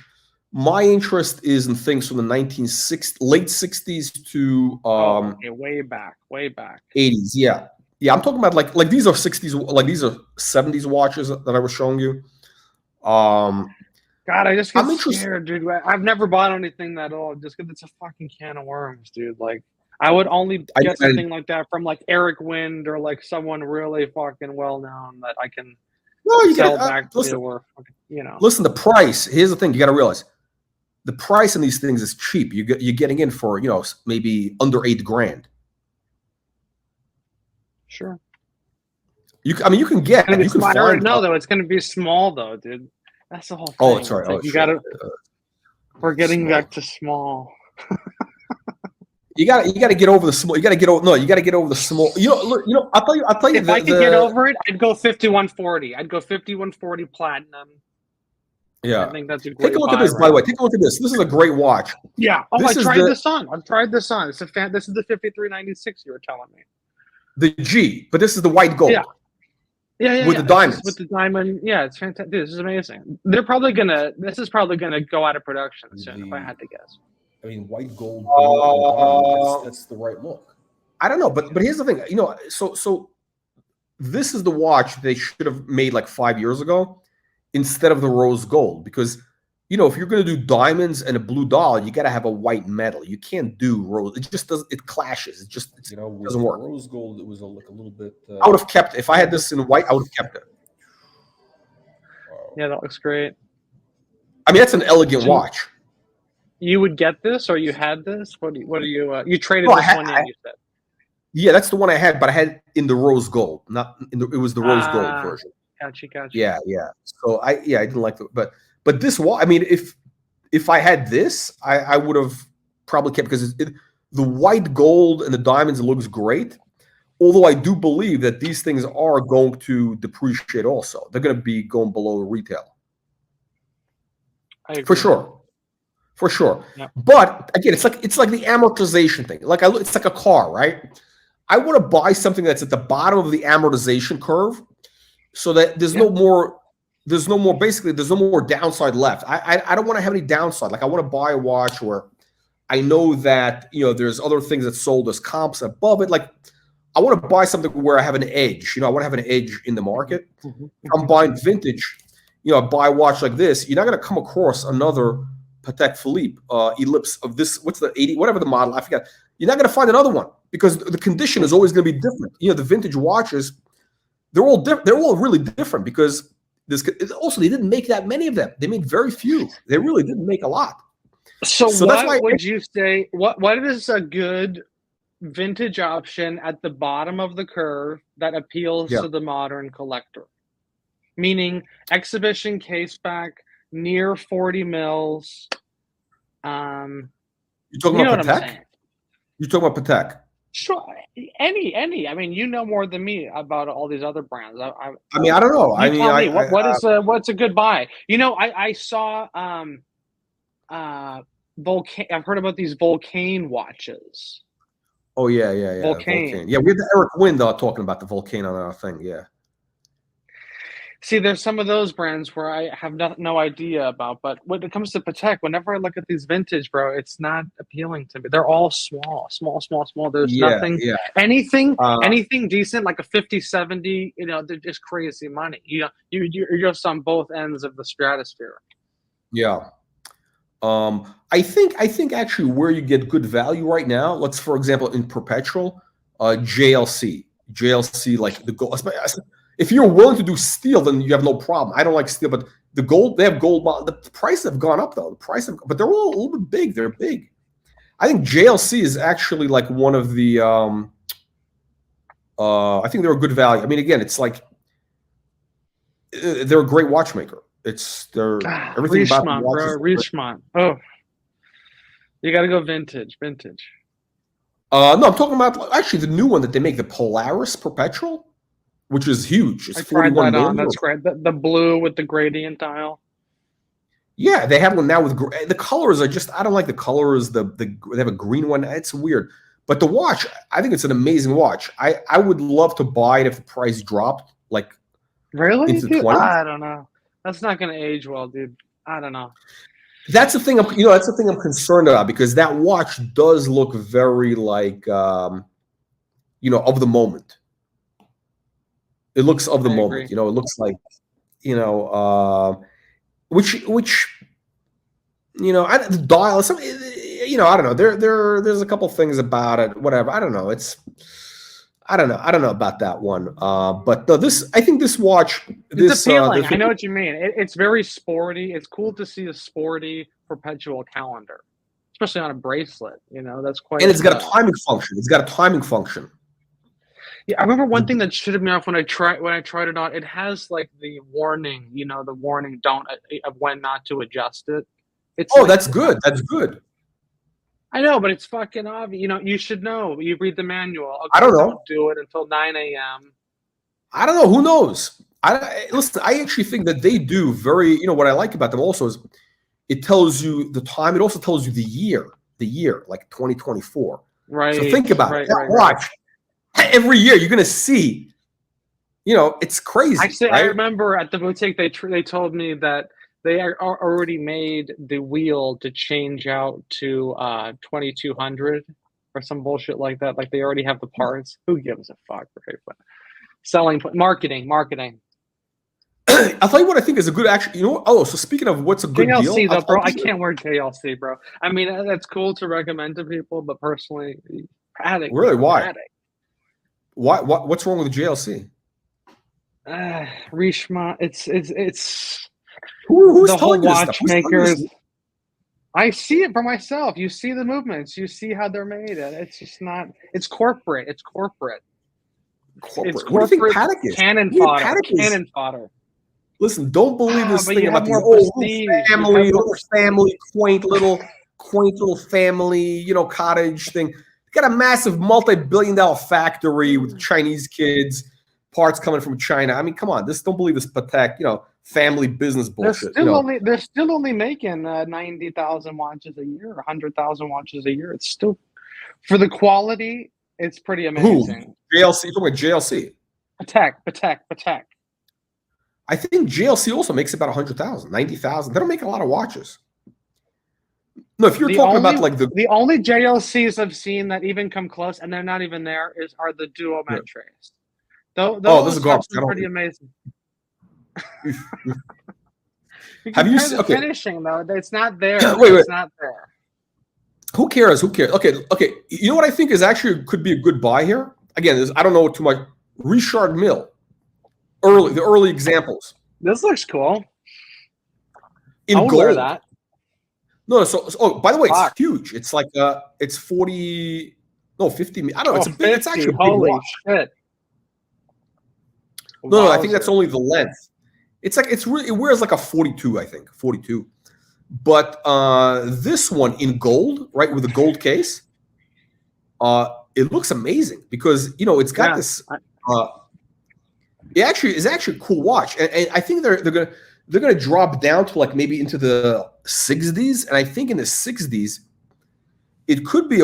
My interest is in things from the late 60s to okay, way back. 80s. Yeah. Yeah, I'm talking about like these are 60s, like these are 70s watches that I was showing you. God, I just get I'm interested. scared, dude. I've never bought anything that old just because it's a fucking can of worms, dude. Like, I would only get something like that from like Eric Wind or like someone really fucking well known that I can sell back to, or you know. Listen, the price. Here's the thing: you got to realize the price on these things is cheap. You're getting in for maybe under $8,000. Sure. You can get. You can I already find. know though. It's going to be small though, dude. That's the whole thing. Oh, sorry. Like, you gotta. We're getting back to small. You got to get over the small. You got to get over. No, you got to get over the small. I'll tell you. If I could get over it, I'd go 5140. I'd go 5140 platinum. Yeah, I think that's a great. Take a look at this, by the way. Take a look at this. This is a great watch. Yeah. Oh, I tried this on. I've tried this on. This is the 5396 you were telling me. The G, but this is the white gold. Yeah. With the diamonds. With the diamond. Yeah, it's fantastic. Dude, this is amazing. This is probably gonna go out of production soon, if I had to guess. I mean, white gold. That's the right look. I don't know, but here's the thing. So this is the watch they should have made like 5 years ago instead of the rose gold, because if you're going to do diamonds and a blue dial, you got to have a white metal. You can't do rose. It just does. It clashes. It just doesn't work. Rose gold, it was like a little bit. I would have kept it. If I had this in white, I would have kept it. Wow. Yeah, that looks great. I mean, that's an elegant watch. You would get this, or you had this? What are you? You traded this one in, you said. Yeah, that's the one I had, but I had it in the rose gold. Not in it was the rose gold version. Gotcha. Yeah. So I didn't like it, but this watch. I mean, if I had this, I would have probably kept, because the white gold and the diamonds looks great. Although I do believe that these things are going to depreciate. Also, they're going to be going below retail. For sure. Yeah. But again, it's like the amortization thing. It's like a car, right? I want to buy something that's at the bottom of the amortization curve, so that there's no more downside left. I don't want to have any downside. Like, I want to buy a watch where I know that there's other things that sold as comps above it. Like, I want to buy something where I have an edge. I want to have an edge in the market. If I'm buying vintage, I buy a watch like this, you're not going to come across another Patek Philippe Ellipse of this. What's the 80? Whatever the model, I forget. You're not going to find another one, because the condition is always going to be different. The vintage watches, they're all really different, because also they didn't make that many of them. They made very few. They really didn't make a lot. So what would you say? What is a good vintage option at the bottom of the curve that appeals to the modern collector? Meaning exhibition case back, near 40 mils. You talking about Patek? You talking about Patek? Sure, any. I mean, you know more than me about all these other brands. I mean, I don't know. What's a good buy? I saw Vulcan. I've heard about these Vulcan watches. Oh yeah. Vulcan. Yeah, we had the Eric Wind talking about the Vulcan on our thing. Yeah. See, there's some of those brands where I have no idea about, but when it comes to Patek, whenever I look at these vintage, bro, it's not appealing to me. They're all small. There's nothing, anything decent, like a 50, 70, they're just crazy money. You're just on both ends of the stratosphere. Yeah. I think actually where you get good value right now, let's, for example, in Perpetual, JLC, like the gold. If you're willing to do steel, then you have no problem. I don't like steel, but the gold, they have gold. The prices have gone up though. But they're all a little bit big. They're big. I think JLC is actually like one of the. I think they're a good value. I mean, again, it's like they're a great watchmaker. Everything Richemont, about bro. Richemont. Oh, you got to go vintage. No, I'm talking about actually the new one that they make, the Polaris Perpetual, which is huge. It's 41 million. That's great. The blue with the gradient dial. Yeah, they have one now with the colors are just. I don't like the colors. They have a green one. It's weird. But the watch, I think it's an amazing watch. I would love to buy it if the price dropped. Really? Into the Dude, 20s. I don't know. That's not going to age well, dude. I don't know. That's the thing. That's the thing I'm concerned about, because that watch does look very like, of the moment. It looks of the I moment. agree. It looks like, which the dial. I don't know. There's a couple things about it. Whatever. I don't know. I don't know. I don't know about that one. But no, I think this watch. It's appealing. I know what you mean. It's very sporty. It's cool to see a sporty perpetual calendar, especially on a bracelet. That's quite. And it's got a timing function. It's got a timing function. Yeah, I remember one thing that shitted me off when I tried it on. It has like the warning, the warning of when not to adjust it. That's good. That's good. I know, but it's fucking obvious. You should know. You read the manual. Okay, I don't know. Don't do it until 9 a.m. I don't know. Who knows? Listen, I actually think that they do very. What I like about them also is it tells you the time. It also tells you the year, like 2024. Right. So think about it. Watch. Every year you're going to see, it's crazy. Actually, right? I remember at the boutique, they told me that they are already made the wheel to change out to 2200 or some bullshit like that. Like they already have the parts. Who gives a fuck? Right? But selling, marketing. I'll tell you what I think is a good action. So speaking of what's a good JLC, deal, though, bro, I can't wear JLC, bro. I mean, that's cool to recommend to people, but personally, Patek. Really, why? Patek. Why? What's wrong with the JLC? Richemont. It's who's the whole telling you this watchmakers. I see it for myself. You see the movements. You see how they're made. It's just not. It's corporate. It's corporate. It's corporate. What do you think Patek is? Cannon fodder. Cannon fodder. Listen, don't believe this thing about the family, quaint little family, cottage thing. Got a massive multi-billion-dollar factory with Chinese kids, parts coming from China. I mean, come on, don't believe this Patek, family business bullshit. They're still only making 90,000 watches a year, 100,000 watches a year. It's still, for the quality, it's pretty amazing. Who? JLC? You're talking about JLC? Patek. I think JLC also makes about 100,000, 90,000. They don't make a lot of watches. No, if you're talking about like the only JLCs I've seen that even come close, and they're not even there, are the duo metres. Those are pretty amazing. Have you seen finishing though? It's not there. Wait. It's not there. Who cares? Okay. You know what I think is actually could be a good buy here? Again, I don't know too much. Richard Mille. The early examples. This looks cool. In gold. Wear that. No, by the way, it's huge. It's like it's 50. I don't know. It's a big. It's actually a big watch. Shit. No, I think that's only the length. It's like it wears like a 42, I think 42. But this one in gold, right, with a gold case, it looks amazing because it's got this. It actually is a cool watch, and I think they're gonna drop down to like maybe into the 60s, and I think in the 60s it could be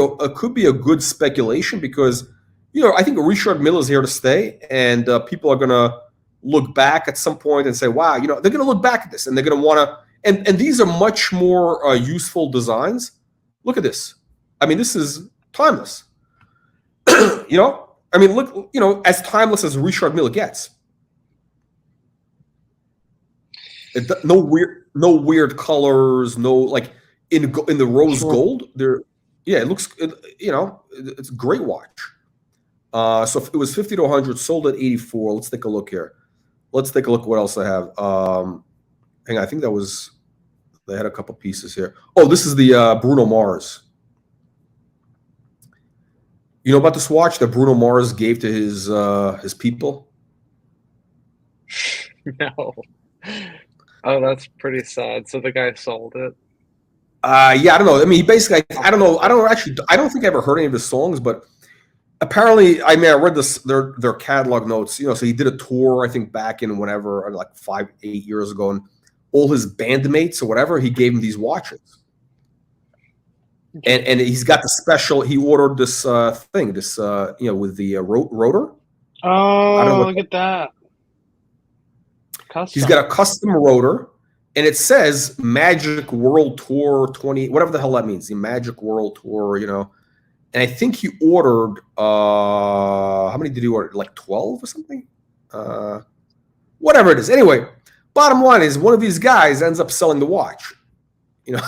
a good speculation because I think Richard Mille is here to stay, and people are gonna look back at some point and say, wow, they're gonna look back at this and they're gonna want to, and these are much more useful designs. Look at this. I mean, this is timeless. I mean, look, as timeless as Richard Mille gets. No weird colors, no like in the rose gold. It looks, it's a great watch. So it was 50 to 100, sold at 84. Let's take a look here. Let's take a look what else I have. Hang on, I think they had a couple pieces here. Oh, this is the Bruno Mars. You know about this watch that Bruno Mars gave to his people? No. Oh, that's pretty sad. So the guy sold it. Yeah, I don't know. I mean, he basically, I don't know. I don't think I ever heard any of his songs, but apparently, I read their catalog notes. So he did a tour, I think, back in whenever, like 5-8 years ago, and all his bandmates or whatever, he gave him these watches. And he's got the special. He ordered this thing, with the rotor. Oh, look at that! Custom. He's got a custom rotor, and it says Magic World Tour 20, whatever the hell that means, the Magic World Tour, you know. And I think he ordered, how many did he order? Like 12 or something? Whatever it is. Anyway, bottom line is one of these guys ends up selling the watch, you know.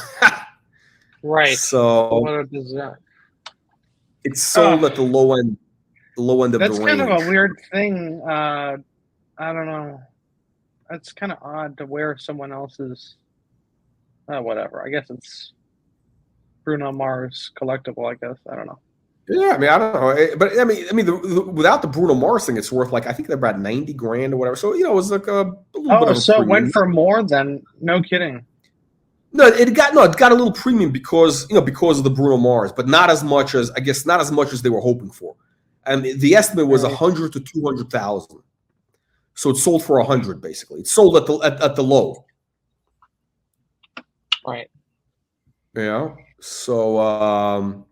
Right. So what a bizarre. It's sold at the low end of That's the range. kind of a weird thing. I don't know. That's kind of odd to wear someone else's. Whatever. I guess it's Bruno Mars collectible. I guess I don't know. Yeah, I mean, I don't know, but I mean, without the Bruno Mars thing, it's worth like I think they're about 90 grand or whatever. So you know, it was like a little bit of a so it premium. went for more than no kidding. No, it got a little premium because of the Bruno Mars, but not as much as they were hoping for. And the estimate was 100 to 200,000. So it sold for 100 basically. It sold at the low. Right. Yeah. So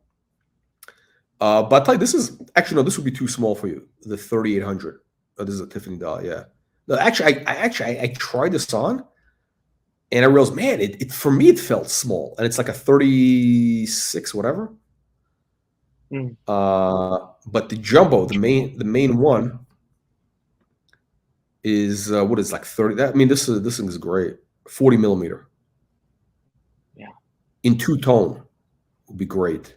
but I tell you, this would be too small for you. The 3800. Oh, this is a Tiffany doll. Yeah. No, actually, I tried this on, and I realized, man, it for me it felt small, and it's like a 36 whatever. But the jumbo, the main one, is what is like 30. I mean, this thing is great. 40 millimeter. Yeah. In two-tone would be great.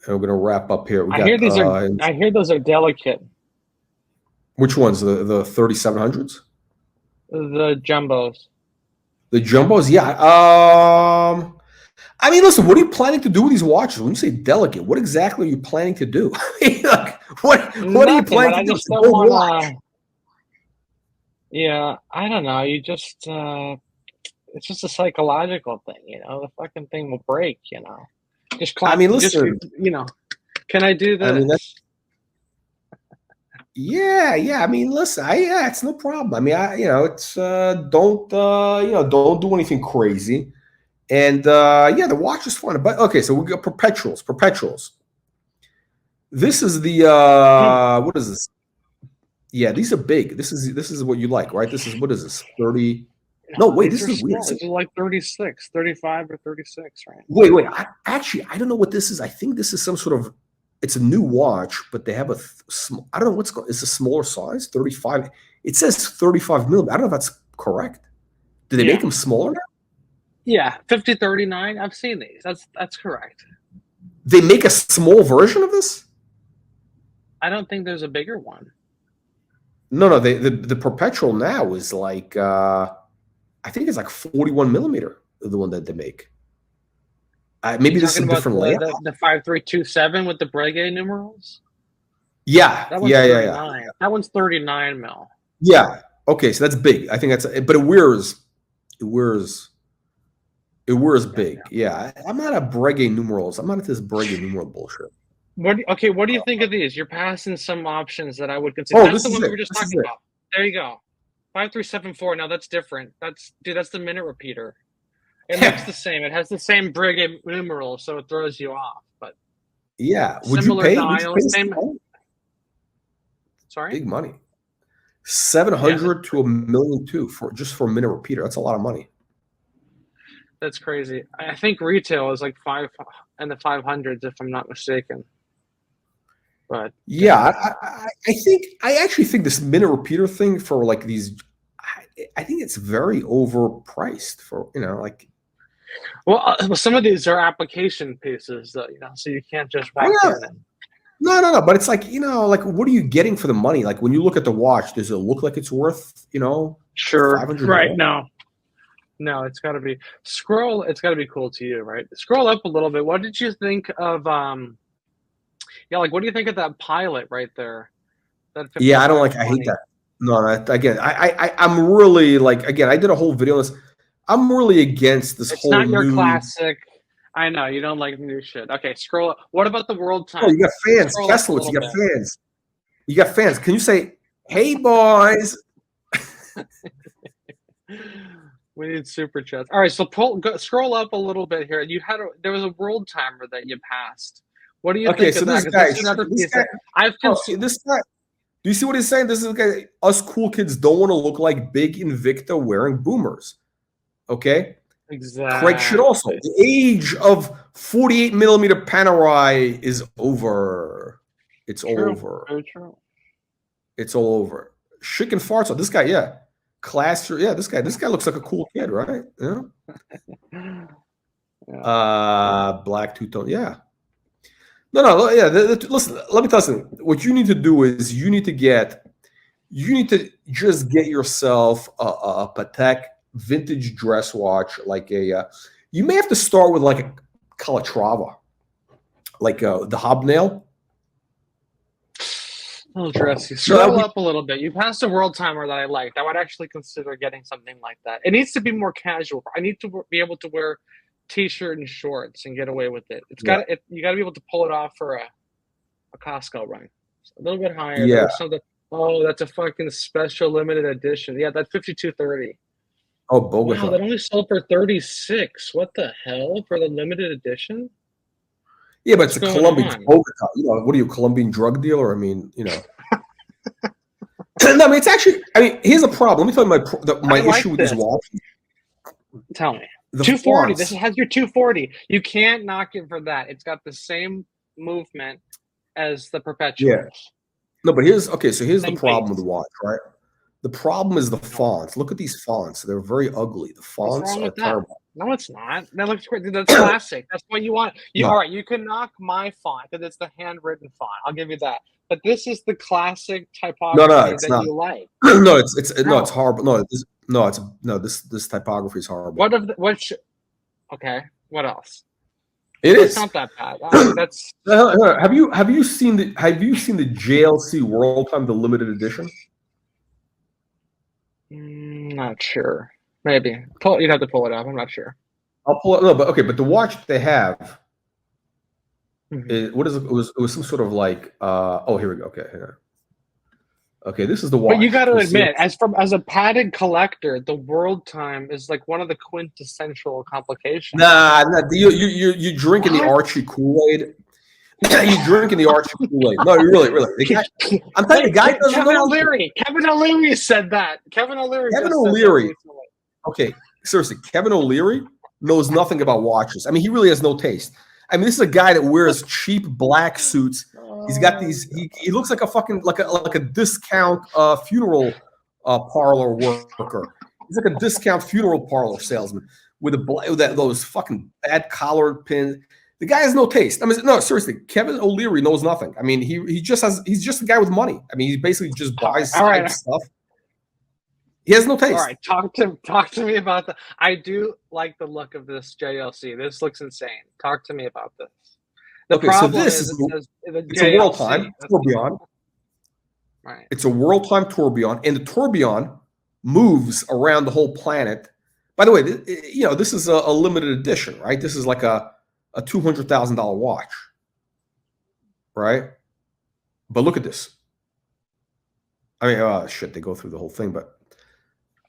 And we're gonna wrap up here. I hear those are delicate. Which ones? The 3700s? The jumbos. The jumbos, yeah. I mean, listen. What are you planning to do with these watches? When you say delicate, what exactly are you planning to do? Like, what are you planning to do? Yeah, I don't know. You just it's just a psychological thing, you know. The fucking thing will break, you know. I mean, listen. You know, can I do this? I mean, yeah. I mean, listen. It's no problem. I mean, it's don't do anything crazy. And the watch is fun. But okay, so we got perpetuals. This is the what is this? Yeah, these are big. This is what you like, right? What is this? 30. No, wait, this is weird. This is like 36, 35 or 36, right? Wait. I don't know what this is. I think this is some sort of, it's a new watch, but they have a small, I don't know what's called. It's a smaller size, 35. It says 35 millimeter. I don't know if that's correct. Do they make them smaller now? Yeah, 5039. I've seen these. That's correct. They make a small version of this? I don't think there's a bigger one. No. The Perpetual now is like I think it's like 41 millimeter, the one that they make. Maybe this is a different layout. The 5327 with the Breguet numerals? Yeah. That one's 39. That one's 39 mil. Yeah. Okay, so that's big. I think but it wears big. Yeah. I'm not a Breguet numerals. I'm not into this Breguet numeral bullshit. What do you think of these? You're passing some options that I would consider. That's the one we were just talking about. There you go. 5374. Now that's different. That's the minute repeater. It looks the same. It has the same Breguet numeral, so it throws you off. But yeah, would you pay? Same. Sorry, big money. 700 to $1.2 million for a minute repeater. That's a lot of money. That's crazy. I think retail is like $500 in the 500s, if I'm not mistaken. But yeah, I actually think this minute repeater thing for like these, I think it's very overpriced for, you know, like. Well, some of these are application pieces, though, you know, so you can't just walk in. No, but it's like, you know, like what are you getting for the money? Like when you look at the watch, does it look like it's worth, you know, sure, right? No, it's got to be scroll. It's got to be cool to you, right? Scroll up a little bit. What did you think of? Like what do you think of that Pilot right there? Yeah, I don't like. I hate that. No, again, I'm really like. Again, I did a whole video on this. I'm really against this whole. It's not your classic. I know you don't like new shit. Okay, scroll up. What about the world time? Oh, you got fans, Kesslowitz. You got fans. You got fans. Can you say, "Hey, boys"? We need super chats. All right, so scroll up a little bit here. There was a world timer that you passed. What do you think of that? This guy. Do you see what he's saying? This is like us cool kids don't want to look like big Invicta wearing boomers. Okay? Exactly. Craig should also. The age of 48 millimeter Panerai is over. It's all over. Very true. It's all over. Chic and farts. This guy, yeah. Class. Yeah, this guy looks like a cool kid, right? Yeah. Black two-tone. Yeah. No, yeah. Listen, let me tell you something. What you need to do is you need to just get yourself a Patek vintage dress watch, like a. You may have to start with like a Calatrava, like the hobnail. Oh, dressy. Scroll up a little bit. You passed a world timer that I liked. I would actually consider getting something like that. It needs to be more casual. I need to be able to wear t-shirt and shorts and get away with it. You got to be able to pull it off for a Costco run. A little bit higher. Yeah. Oh, that's a fucking special limited edition. Yeah, that's 5230. Oh, Bogota. Wow, that only sold for 36. What the hell for the limited edition? Yeah, but it's a Colombian Bogota. You know, what are you, Colombian drug dealer? I mean, you know. No, I mean, it's actually. I mean, here's a problem. Let me tell you my issue with this watch. Tell me. 240. This has your 240. You can't knock it for that. It's got the same movement as the Perpetual. Yeah. No, but here's the problem with the watch, right? The problem is the fonts. Look at these fonts. They're very ugly. The fonts are terrible. No, it's not. That looks great. That's classic. That's what you want. All right, you can knock my font because it's the handwritten font. I'll give you that. But this is the classic typography that you like. No, it's horrible. This typography is horrible. Okay. What else? It's not that bad. That's have you seen the JLC World Time, the limited edition? Not sure. Maybe you'd have to pull it up. I'm not sure. I'll pull it. No, but okay. But the watch they have, what is it? It was some sort of like. Oh, here we go. Okay, here. Okay, this is the watch. But you got to admit, as a padded collector, the World Time is like one of the quintessential complications. Nah, you drinking the Archie Kool-Aid. You drinking the Archie Kool-Aid. No, really. I'm telling you, the guy doesn't know. Kevin O'Leary said that. Kevin O'Leary. Okay, seriously, Kevin O'Leary knows nothing about watches. I mean, he really has no taste. I mean, this is a guy that wears cheap black suits. He's got these. He looks like a fucking like a discount funeral parlor worker. He's like a discount funeral parlor salesman with those fucking bad collared pins. The guy has no taste. I mean, no, seriously, Kevin O'Leary knows nothing. I mean, he's just a guy with money. I mean, he basically just buys stuff. He has no taste. All right, talk to me about the. I do like the look of this JLC. This looks insane. Talk to me about this. The problem so this is it's a World Time tourbillon. Right. It's a World Time tourbillon, and the tourbillon moves around the whole planet. By the way, this is a limited edition, right? This is like a $200,000 watch, right? But look at this. I mean, shit, they go through the whole thing, but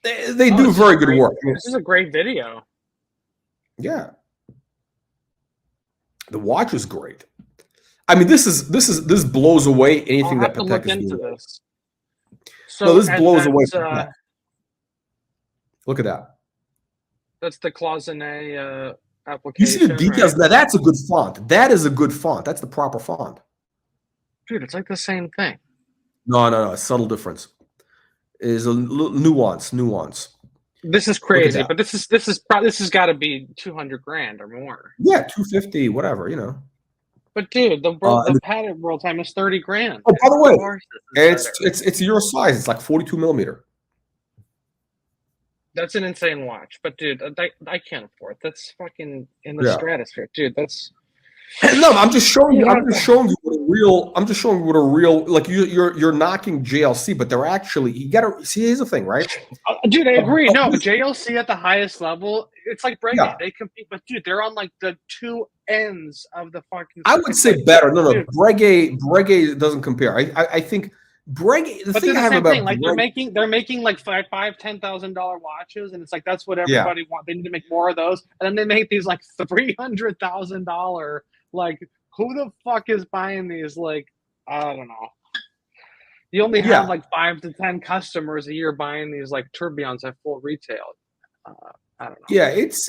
they do very good work. I mean, this is a great video. Yeah. The watch is great. I mean, this blows away anything that Patek is doing. So this blows away. Look at that. That's the cloisonné application. You see the details? Right? Now that's a good font. That is a good font. That's the proper font. Dude, it's like the same thing. No. Subtle difference. Is a nuance. This is crazy, but this has got to be $200,000 or more. Yeah, $250, whatever, you know. But dude, the padded World Time is $30,000. Oh, by the way, it's your size. It's like 42 millimeter. That's an insane watch, but dude, I can't afford it. That's fucking in the stratosphere, dude. That's no. I'm just showing you. I'm just showing you what a real. Like you're knocking JLC, but they're actually. You gotta see. Here's the thing, right? Dude, I agree. No, but JLC at the highest level, it's like Breguet. Yeah. They compete, but dude, they're on like the two ends of the fucking. I would say better. No. Breguet doesn't compare. I think. Breguet, the thing I have about like they're making like $5,000-$10,000 watches, and it's like that's what everybody wants. They need to make more of those, and then they make these like $300,000. Like, who the fuck is buying these? Like, I don't know. You only have like 5 to 10 customers a year buying these like tourbillons at full retail. I don't know. Yeah, it's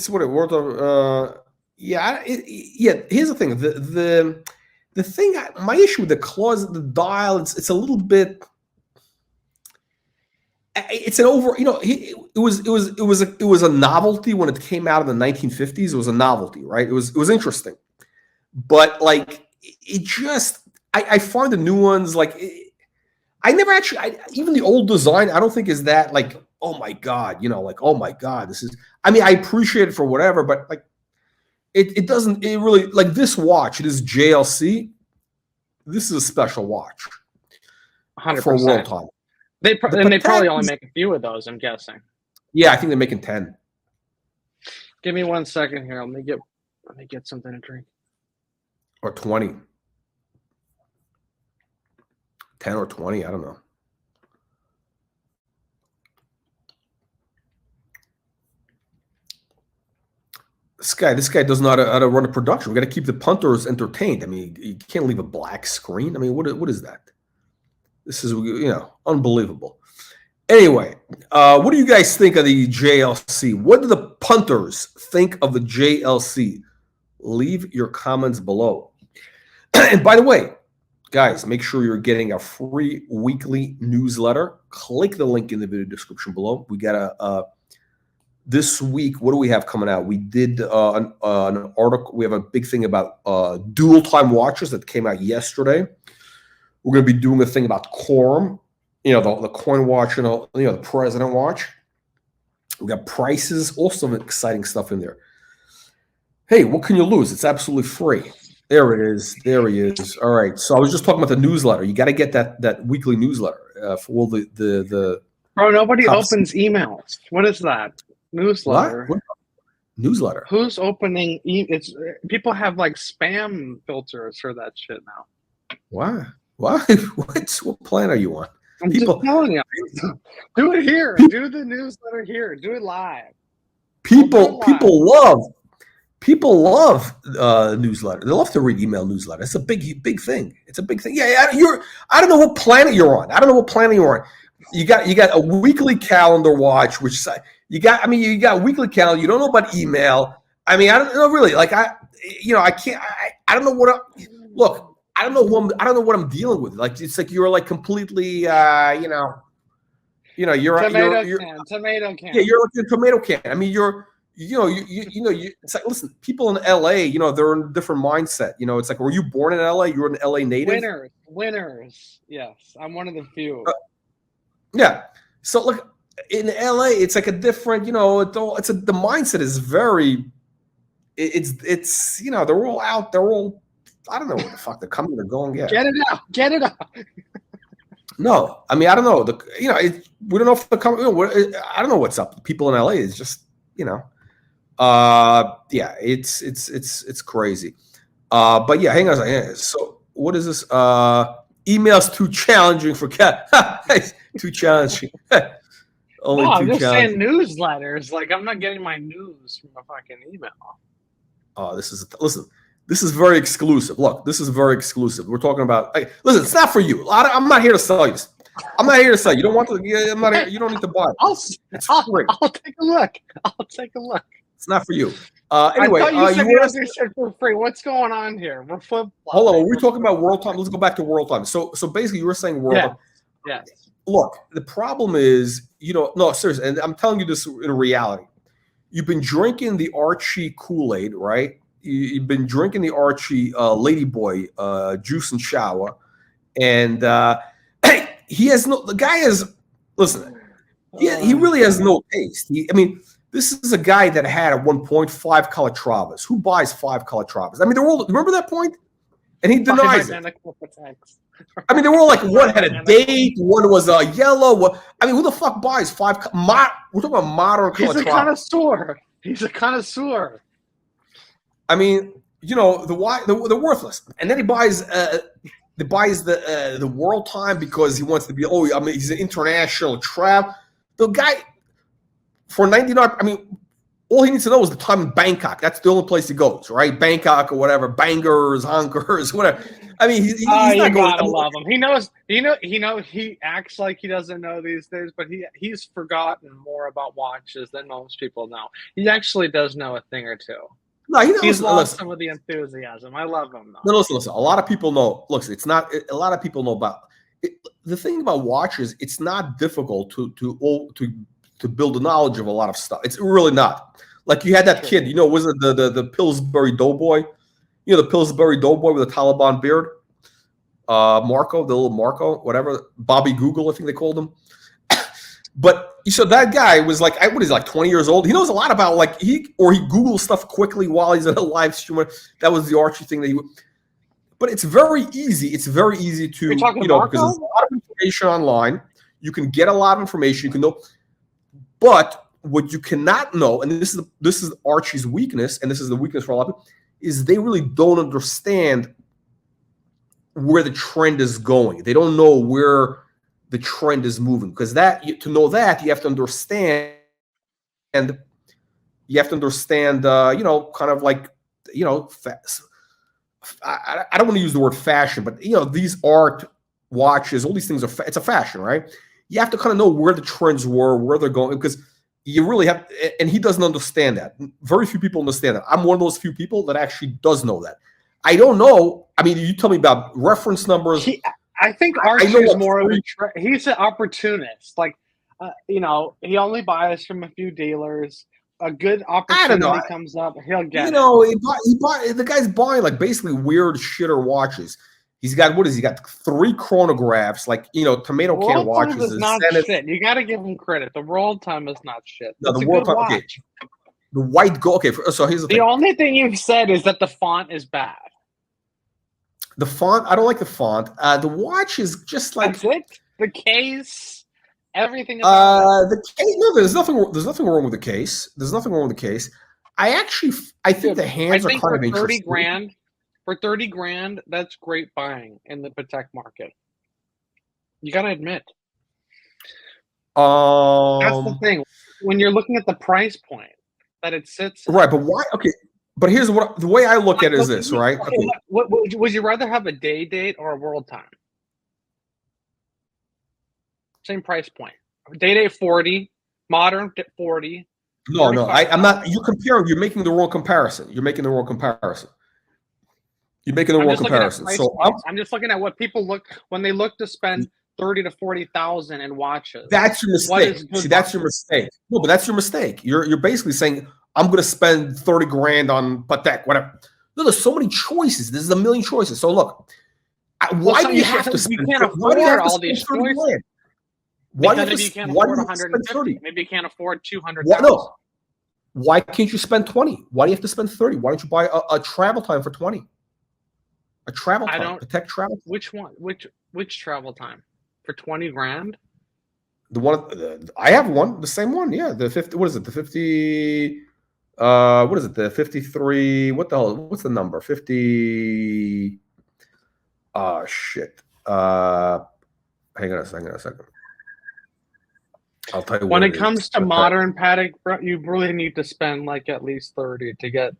what it worth. Yeah. Here's the thing. The thing. My issue with the claws, the dial. It's a little bit. It's an over. It was a novelty when it came out in the 1950s. It was a novelty, right? It was interesting, but like it just. I find the new ones like. I never actually. Even the old design, I don't think is that like. Oh my God, like, oh my God, this is, I mean, I appreciate it for whatever, but like, it doesn't, it really, like this watch, it is JLC. This is a special watch. 100%. For world time. They probably only make a few of those, I'm guessing. Yeah, I think they're making 10. Give me 1 second here. Let me get something to drink. Or 20. 10 or 20, I don't know. This guy does not know how to run a production. We got to keep the punters entertained. I mean, you can't leave a black screen. I mean, what is that? This is unbelievable. Anyway, what do you guys think of the JLC? What do the punters think of the JLC? Leave your comments below. And by the way, guys, make sure you're getting a free weekly newsletter. Click the link in the video description below. We got a this week, what do we have coming out? We did an article. We have a big thing about dual time watches that came out yesterday. We're going to be doing a thing about quorum, the coin watch, the president watch. We got prices, all some exciting stuff in there. Hey, what can you lose? It's absolutely free. There it is. There he is. All right. So I was just talking about the newsletter. You got to get that weekly newsletter for all the. Bro, nobody opens emails. What is that? Newsletter. What? Newsletter. Who's opening? It's people have like spam filters for that shit now. Why? What plan are you on? I'm just telling you. Do it here. Do the newsletter here. Do it live. People love newsletter. They love to read email newsletter. It's a big thing. It's a big thing. Yeah, I don't know what planet you're on. You got a weekly calendar watch, which you got weekly calendar. You don't know about email. I mean, I don't know really. Like I can't. I don't know what. Look, I don't know what I'm dealing with. Like it's like you're like completely. You're tomato can. Yeah, you're like a tomato can. I mean, it's like, listen, people in LA, they're in a different mindset. It's like, were you born in LA? You're an LA native. Winners. Yes, I'm one of the few. Yeah. So look, in LA, it's like a different, the mindset is very, it's they're all out, they're all, I don't know what the fuck they're coming, they're going. Yeah. Get it out. No, I mean, I don't know. We don't know if they're coming. I don't know what's up. People in LA is just, yeah, it's crazy. But yeah, hang on a second. So what is this? Emails too challenging for cat. Too challenging. Only I'm too just challenging. saying newsletters. Like I'm not getting my news from a fucking email. Oh, listen. This is very exclusive. Look, this is very exclusive. We're talking about. Listen, it's not for you. I'm not here to sell you. I'm not here to sell you. You don't want to. I'm not here, you don't need to buy it. I'll take a look. It's not for you. Anyway, I thought you said for free. What's going on here? We're hold on. We're talking about world time. Let's go back to world time. So basically, you were saying world time. Yes. Look, the problem is, no, seriously, and I'm telling you this in reality. You've been drinking the Archie Kool-Aid, right? You've been drinking the Archie Ladyboy juice and shower, and he has no. The guy is. Listen, he really has no taste. This is a guy that had at one point 5 Calatravas. Who buys 5 Calatravas? I mean, they're all. Remember that point? And he denies it. I mean, they were all like, one had a date, one was a yellow. Who the fuck buys 5? We're talking about modern Calatravas. He's a connoisseur. I mean, they're worthless. And then he buys the world time because he wants to be. He's an international travel. The guy for 99. All he needs to know is the time in Bangkok. That's the only place he goes, right? Bangkok or whatever, bangers, honkers, whatever. I mean, he's You not going. gotta love him. He knows. He acts like he doesn't know these things, but he's forgotten more about watches than most people know. He actually does know a thing or two. No, he knows. He's lost some of the enthusiasm. I love him though. No, listen. A lot of people know. Look, it's not. A lot of people know about it. The thing about watches. It's not difficult to build a knowledge of a lot of stuff. It's really not. Like you had that kid. You know, was it the Pillsbury Doughboy? You know, the Pillsbury Doughboy with a Taliban beard. Marco, the little Marco, whatever, Bobby Google, I think they called him. But so that guy was like, what is he, like 20 years old? He knows a lot about like he Googles stuff quickly while he's in a live stream. That was the Archie thing that he. But it's very easy. It's very easy to because there's a lot of information online. You can get a lot of information. You can know, but what you cannot know, and this is Archie's weakness, and this is the weakness for a lot of people, is they really don't understand where the trend is going. They don't know where the trend is moving, because to know that you have to understand, and you have to understand, kind of like, I don't want to use the word fashion, but these art watches, all these things it's a fashion, right? You have to kind of know where the trends were, where they're going, because you really have, and he doesn't understand that. Very few people understand that. I'm one of those few people that actually does know that. I don't know. I mean, you tell me about reference numbers. I think Archie is more of he's an opportunist. Like, he only buys from a few dealers. A good opportunity comes up, he'll get it. The guy's buying like basically weird shitter watches. He's got he got 3 chronographs, like tomato can watches. Is not shit. You got to give him credit. The world time is not shit. No, the world time. Okay. The white gold. Okay, so here's the thing. The only thing you've said is that the font is bad. The font, I don't like the font. The watch is just like that's it. The case, everything about the case. No, there's nothing wrong with the case. There's nothing wrong with the case. I think the hands are kind of interesting. For 30 grand, that's great buying in the Patek market. You gotta admit. That's the thing. When you're looking at the price point that it sits right, but why? Okay. But here's the way I look at it is this, right? Okay. Would you rather have a day date or a world time? Same price point. Day date 40, modern 40. No, I'm not. You're comparing. You're making the wrong comparison. You're making the wrong comparison. So I'm just looking at what people look when they look to spend 30 to 40,000 in watches. That's your mistake. See, that's your mistake. No, but that's your mistake. You're basically saying, I'm going to spend 30 grand on Patek, whatever. No, there's so many choices. There's a million choices. So look, why do you have to spend? You can't afford all these choices. Why do you can't afford 150? Maybe you can't afford 200,000. No. Why can't you spend 20? Why do you have to spend 30? Why don't you buy a travel time for 20? A travel time, Patek travel. Which one? Which travel time for 20 grand? The one I have one, the same one. Yeah, the 50. What is it? The 50. What is it? The 53. What the hell? What's the number? 50. Shit. Hang on a second. I'll tell you. When it comes to modern Patek, you really need to spend like at least 30 to get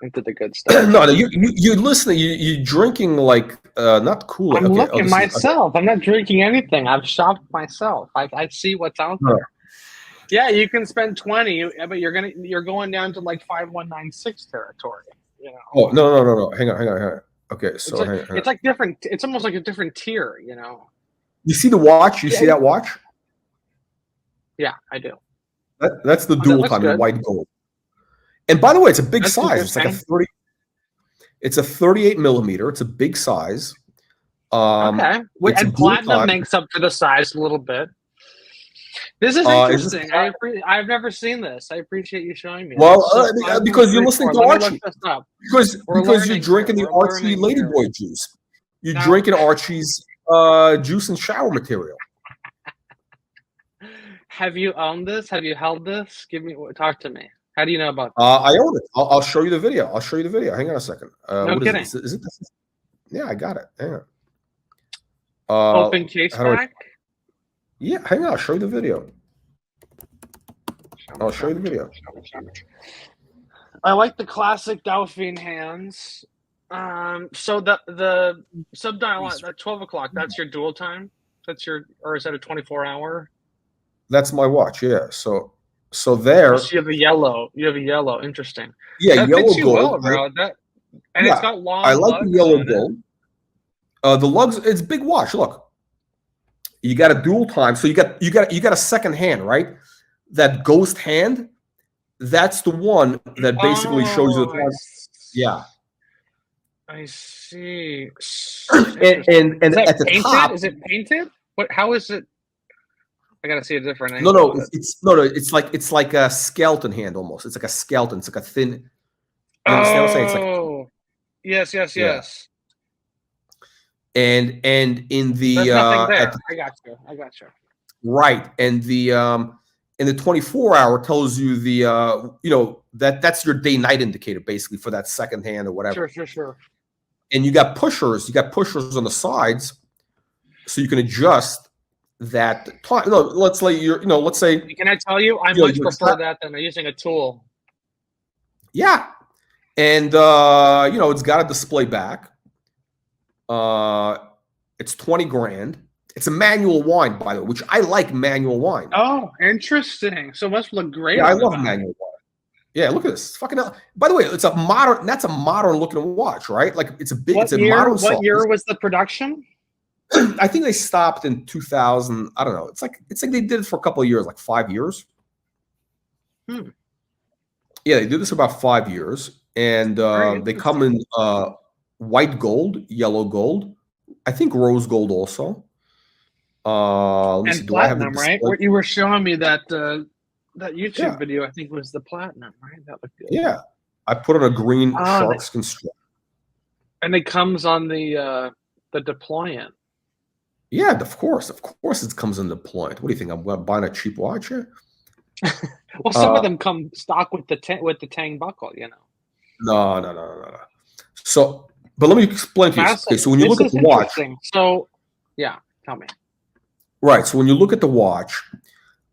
into the good stuff. No, you're listening. You're drinking like not cool. I'm looking myself. I'm not drinking anything. I've shopped myself. I see what's out there. Yeah, you can spend 20, but you're going down to like 5196 territory. Oh no! Hang on. Okay, so it's like different. It's almost like a different tier. You see the watch? You see that watch? Yeah, I do. That's the dual time, the white gold. And by the way, it's a big size. It's like a 30. It's a 38 millimeter. It's a big size. Okay, and platinum makes up for the size a little bit. This is interesting. I've never seen this. I appreciate you showing me. Well, because you're listening to Archie. Because you're drinking the Archie Ladyboy juice. You're drinking Archie's juice and shower material. Have you owned this? Have you held this? Talk to me. How do you know about this? I own it. I'll show you the video. Hang on a second. No kidding. Is it this? Yeah, I got it. Hang on. Open case back? Yeah, hang on. I'll show you the video. I like the classic Dauphine hands. So the subdial at 12 o'clock. That's your dual time. That's your, or is that a 24-hour? That's my watch. Yeah. So there. So you have a yellow. You have a yellow. Interesting. Yeah, That yellow fits you gold. well, bro. And it's got long. I like the lugs yellow on gold. The lugs. It's a big watch. Look, you got a dual time. So you got a second hand, right? That ghost hand. That's the one that basically shows you the time. Yeah. I see. And at the painted? top, Is it painted? What? How is it? I gotta see a different no, angle. it's like a skeleton hand almost. It's like a skeleton. It's like a thin. You understand what I'm saying? It's like, yes. And in the There's nothing there. I got you. Right, and the 24-hour tells you the that's your day-night indicator basically for that second hand or whatever. Sure. And you got pushers. You got pushers on the sides, so you can adjust that time. No, let's say let's say. Can I tell you? I much prefer that than using a tool. Yeah, and it's got a display back. It's 20 grand. It's a manual wind, by the way, which I like manual wind. Oh, interesting. So it must look great. Yeah, I love manual wind. Yeah, look at this. Fucking hell. By the way, it's a modern. That's a modern looking watch, right? Like it's a big. It's a modern. What year was the production? I think they stopped in 2000. I don't know. It's like they did it for a couple of years, like 5 years. Yeah, they did this for about 5 years, and they come in white gold, yellow gold, I think rose gold also. Let me see, platinum, right? What you were showing me that YouTube video, I think was the platinum, right? That looked good. Yeah, I put on a green sharkskin strap, and it comes on the deployant. Yeah, of course, it comes in deployant. What do you think? I'm buying a cheap watch here? Well, some of them come stock with the Tang buckle, No. So, but let me explain to you. Okay, so when you look at the watch, so yeah, tell me. Right. So when you look at the watch,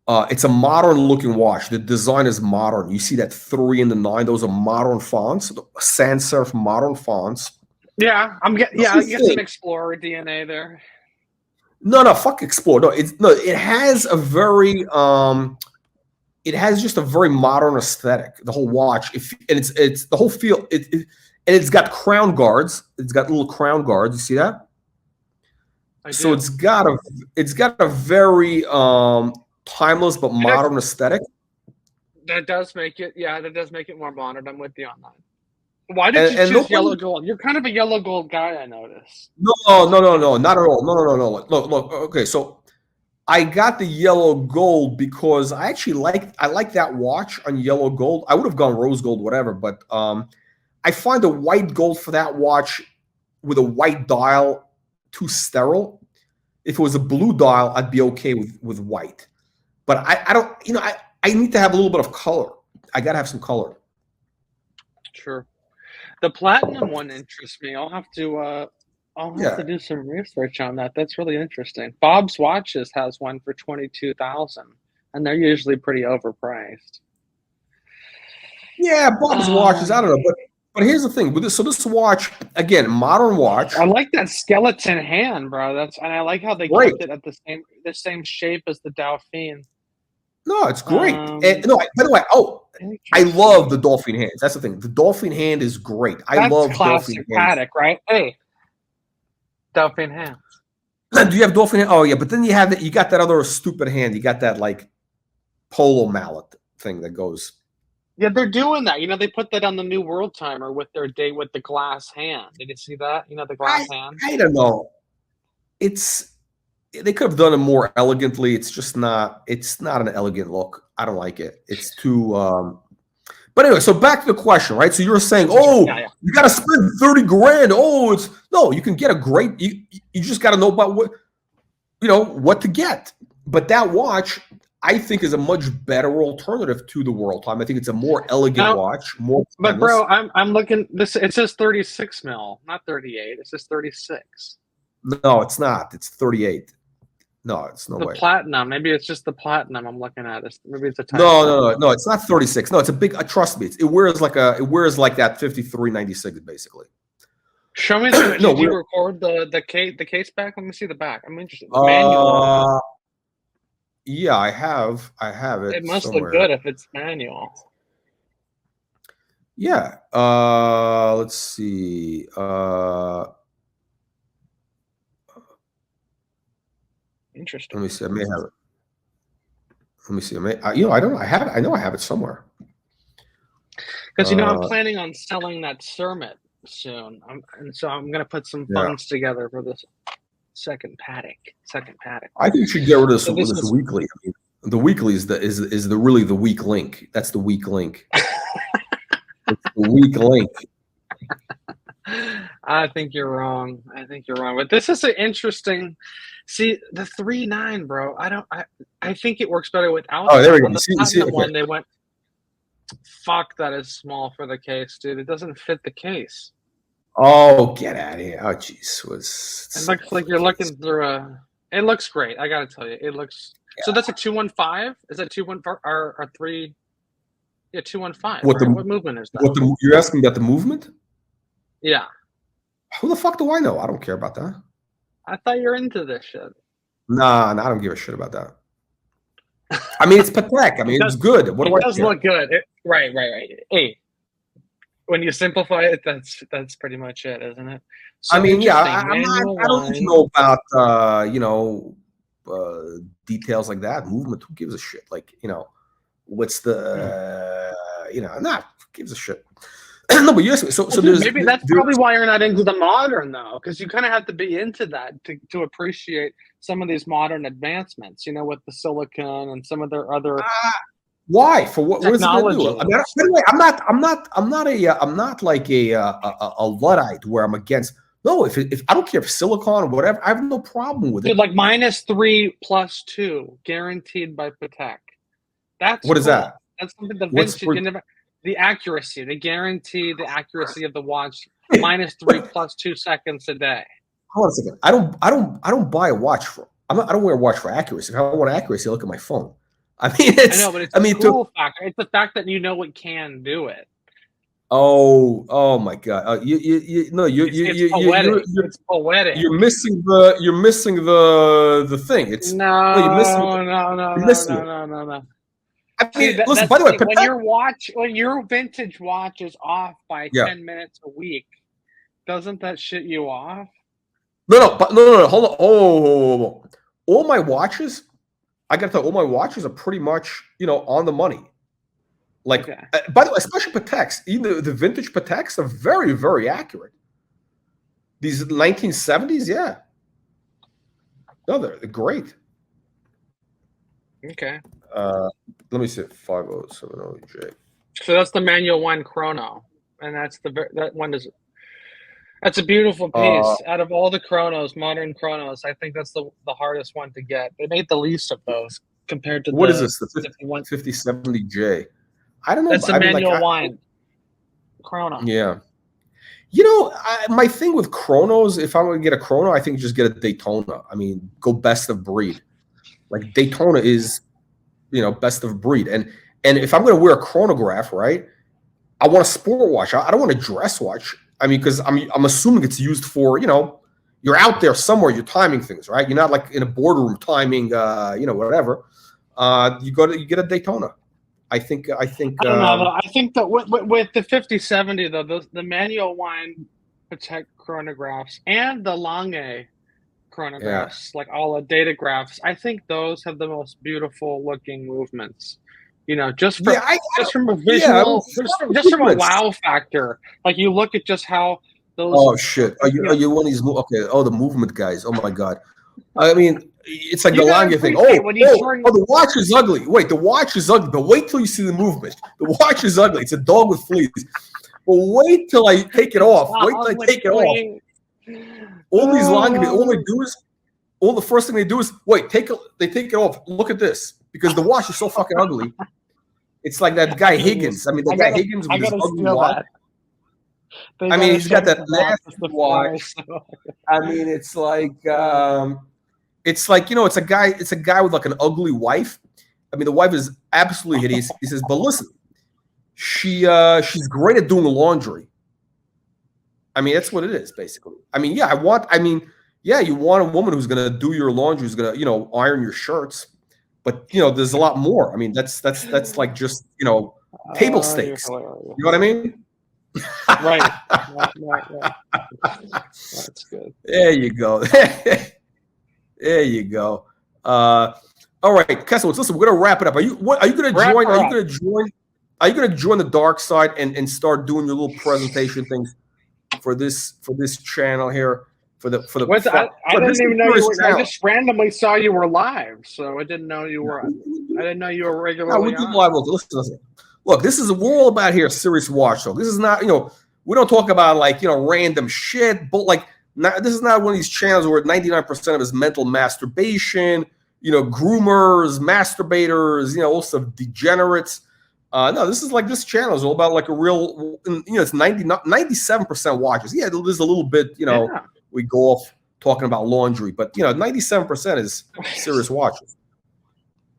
it's a modern-looking watch. The design is modern. You see that 3 and the 9; those are modern fonts, sans serif modern fonts. Yeah, you get some Explorer DNA there. No, fuck Explorer. It has a very it has just a very modern aesthetic. The whole watch, and it's the whole feel. And it's got crown guards. It's got little crown guards. You see that? So it's got a very timeless but modern aesthetic. That does make it more modern. I'm with you on that. Why did you choose yellow gold? You're kind of a yellow gold guy, I noticed. No, not at all. No. Look. Okay, so I got the yellow gold because I like that watch on yellow gold. I would have gone rose gold, whatever, but I find the white gold for that watch with a white dial too sterile. If it was a blue dial, I'd be okay with white. But I don't, I need to have a little bit of color. I got to have some color. Sure. The platinum one interests me. I'll have to do some research on that. That's really interesting. Bob's Watches has one for $22,000, and they're usually pretty overpriced. Yeah, Bob's Watches. I don't know, but here's the thing with this. So this watch, again, modern watch. I like that skeleton hand, bro. And I like how they kept it at the same shape as the Dauphine. No, it's great. By the way, I love the Dolphin hands. That's the thing. The Dolphin hand is great. I love classic Dolphin hands. Patek, right? Hey, Dolphin hands. Do you have Dolphin hand? Oh yeah, but then you got that other stupid hand. You got that like polo mallet thing that goes. Yeah, they're doing that. They put that on the new World Timer with the glass hand. Did you see that? The glass hand. I don't know. They could have done it more elegantly. It's just not. It's not an elegant look. I don't like it. It's too. But anyway, so back to the question, right? So you're saying, you got to spend 30 grand. You can get a great. You just got to know about what to get. But that watch, I think, is a much better alternative to the World Time. I think it's a more elegant watch. But bro, I'm looking. It says 36 mil, not 38. It says 36. No, it's not. It's 38. No, it's no way. The platinum. Maybe it's just the platinum I'm looking at. Maybe it's a type. No. It's not 36. No, it's a big. Trust me, it wears like that 5396 basically. Show me the. No, Did you record the case back? Let me see the back. I'm interested. The manual. Yeah, I have it. It must somewhere. look good if it's manual. Yeah. Let's see. Interesting. Let me see. I may have it. Let me see. I don't know. I have it. I know I have it somewhere. Because I'm planning on selling that Cermet soon, and so I'm gonna put some funds together for this second Patek. I think you should get rid of this weekly. I mean, the weekly is really the weak link. That's the weak link. It's the weak link. I think you're wrong. But this is an interesting. See the 3.9, bro. I think it works better without. Oh, there we go. On the platinum one, they went. Fuck, that is small for the case, dude. It doesn't fit the case. Oh, get out of here! Oh, jeez, it looks like you're looking through a. It looks great. I gotta tell you, it looks. Yeah. So that's a 215. Is that 215 or 3? Yeah, 215. What movement is that? You're asking about the movement? Yeah. Who the fuck do I know? I don't care about that. I thought you're into this shit. Nah, I don't give a shit about that. I mean, it's Patek. I mean, it's good. What do I care? It does look good. Right. Hey, when you simplify it, that's pretty much it, isn't it? So I mean, yeah, I don't need to know about details like that. Movement. Who gives a shit? Like, what's the who gives a shit? No, but yes. So there's maybe that's probably why you're not into the modern, though, because you kind of have to be into that to appreciate some of these modern advancements. With the silicon and some of their other. Why? For what? What is it going to do? I mean, by the way, I'm not like a Luddite where I'm against. No, if I don't care if silicon or whatever, I have no problem with it. Dude, like -3 +2 guaranteed by Patek. That's what is that? That's something the vintage you never. The accuracy, they guarantee the accuracy of the watch -3 +2 seconds a day. Hold on a second. I don't buy a watch for. I don't wear a watch for accuracy. If I want accuracy, I look at my phone. I mean, I know, but it's a cool factor. It's the fact that it can do it. Oh my God! It's poetic. You're missing the thing. It's no. I mean, listen. By the way, when your vintage watch is off by 10 minutes a week, doesn't that shit you off? No. Hold on. Oh, all my watches. I got to tell you, all my watches are pretty much on the money. Like, by the way, especially Pateks, even the vintage Pateks are very, very accurate. These 1970s, yeah. No, they're great. Okay. Let me see, 5070J. So that's the manual one chrono, and that's that's a beautiful piece. Out of all the chronos, modern chronos, I think that's the hardest one to get. They made the least of those compared to what is this? The 5070J. I don't know. That's a manual wine chrono. Yeah. My thing with chronos, if I'm going to get a chrono, I think just get a Daytona. I mean, go best of breed. Like Daytona is, best of breed. And if I'm going to wear a chronograph, right, I want a sport watch. I don't want a dress watch. I mean, because I'm assuming it's used for, you're out there somewhere, you're timing things, right? You're not like in a boardroom timing, whatever. You get a Daytona. I think. I don't know. I think that with the 5070 though, the manual wine Patek chronographs and the Lange chronographs, like all the datagraphs, I think those have the most beautiful looking movements. Just from a visual, just from a wow factor. Like you look at just how those. Oh shit! Are you one of these? Okay. Oh, the movement guys. Oh my God. I mean, it's like the Lange thing. The watch is ugly. Wait, the watch is ugly. But wait till you see the movement. The watch is ugly. It's a dog with fleas. But wait till I take it off. Wait till I take it off. All these Lange, the first thing they do is they take it off. Look at this, because the watch is so fucking ugly. It's like that guy Higgins. I mean, the guy Higgins with his ugly watch. I mean, he's got that nasty watch. I mean, it's like it's a guy with like an ugly wife. I mean, the wife is absolutely hideous. He says, but listen, she's great at doing laundry. I mean, that's what it is, basically. I mean, yeah, you want a woman who's going to do your laundry, who's going to, iron your shirts. But, there's a lot more. I mean, that's like just, table stakes. You know what I mean? Right. Right. That's good. There you go. There you go. All right, Kessel, listen, we're going to wrap it up. Are you going to join? Are you going to join the dark side and start doing your little presentation things for this channel here? I didn't even know you were. I just randomly saw you were live, so I didn't know you were. I didn't know you were regularly. No, live. Listen. Look, we're all about here. Serious watch. So this is not, we don't talk about random shit. But this is not one of these channels where 99% of is mental masturbation. Groomers, masturbators. Also degenerates. No, this channel is all about a real. It's 97% watches. Yeah, there's a little bit. We go off talking about laundry, but 97% is serious watches.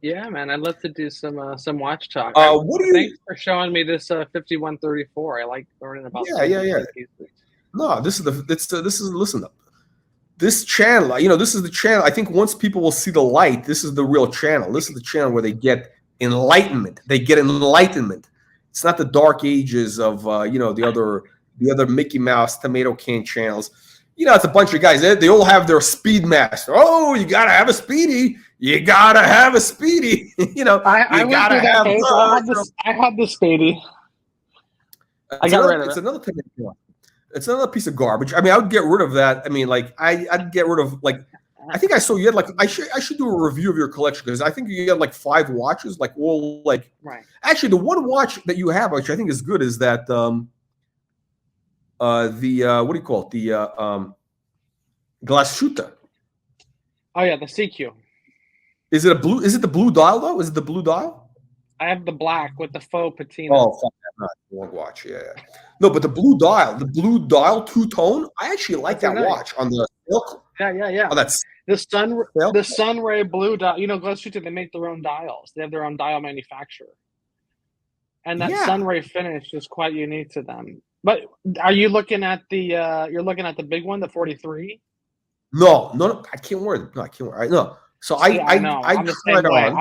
Yeah, man, I'd love to do some watch talk. Thanks for showing me this 5134. I like learning about. Yeah. No, listen up. This channel, this is the channel. I think once people will see the light, this is the real channel. This is the channel where they get enlightenment. It's not the dark ages of the other Mickey Mouse tomato can channels. It's a bunch of guys. They all have their Speedmaster. Oh, you gotta have a Speedy. You gotta have a Speedy. I gotta have. I had the Speedy. I got rid of it. It's another thing. It's another piece of garbage. I mean, I would get rid of that. I mean, I'd get rid of I think I saw you had I should do a review of your collection because I think you had 5 watches, all right. Actually, the one watch that you have, which I think is good, is that what do you call it? The glass shooter. Oh yeah, the CQ. Is it the blue dial though? Is it the blue dial? I have the black with the faux patina. Oh, fuck that. Not the wrong watch. Yeah. No, but the blue dial two-tone. I actually like that watch on the silk. Yeah. Oh, that's the Sunray blue dial. Glass shooter. They make their own dials. They have their own dial manufacturer, and that Sunray finish is quite unique to them. But are you looking at the? You're looking at the big one, the 43. No, I can't wear it. No, I can't wear it. No. So I tried on.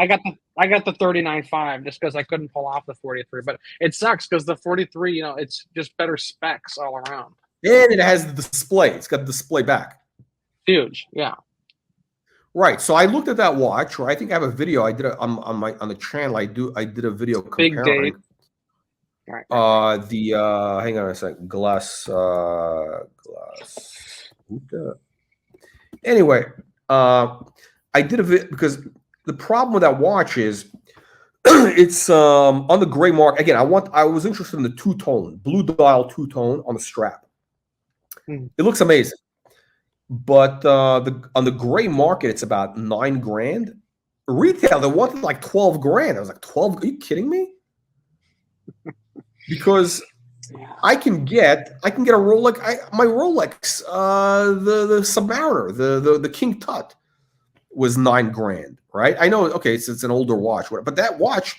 I got the 39.5 just because I couldn't pull off the 43. But it sucks because the 43, it's just better specs all around. And it has the display. It's got the display back. Huge, yeah. Right. So I looked at that watch. Right. I think I have a video. I did on the channel. I did a video comparing. Big date. Right. Hang on a second. Glass. Anyway, I did a video because the problem with that watch is it's on the gray mark. Again, I was interested in the two-tone, blue dial two-tone on the strap. It looks amazing. But on the gray market, it's about $9,000. Retail, they wanted $12,000. I was like, 12? Are you kidding me? Because I can get a Rolex. My Rolex, the Submariner, the King Tut, was $9,000. Right? I know. Okay, it's an older watch, but that watch,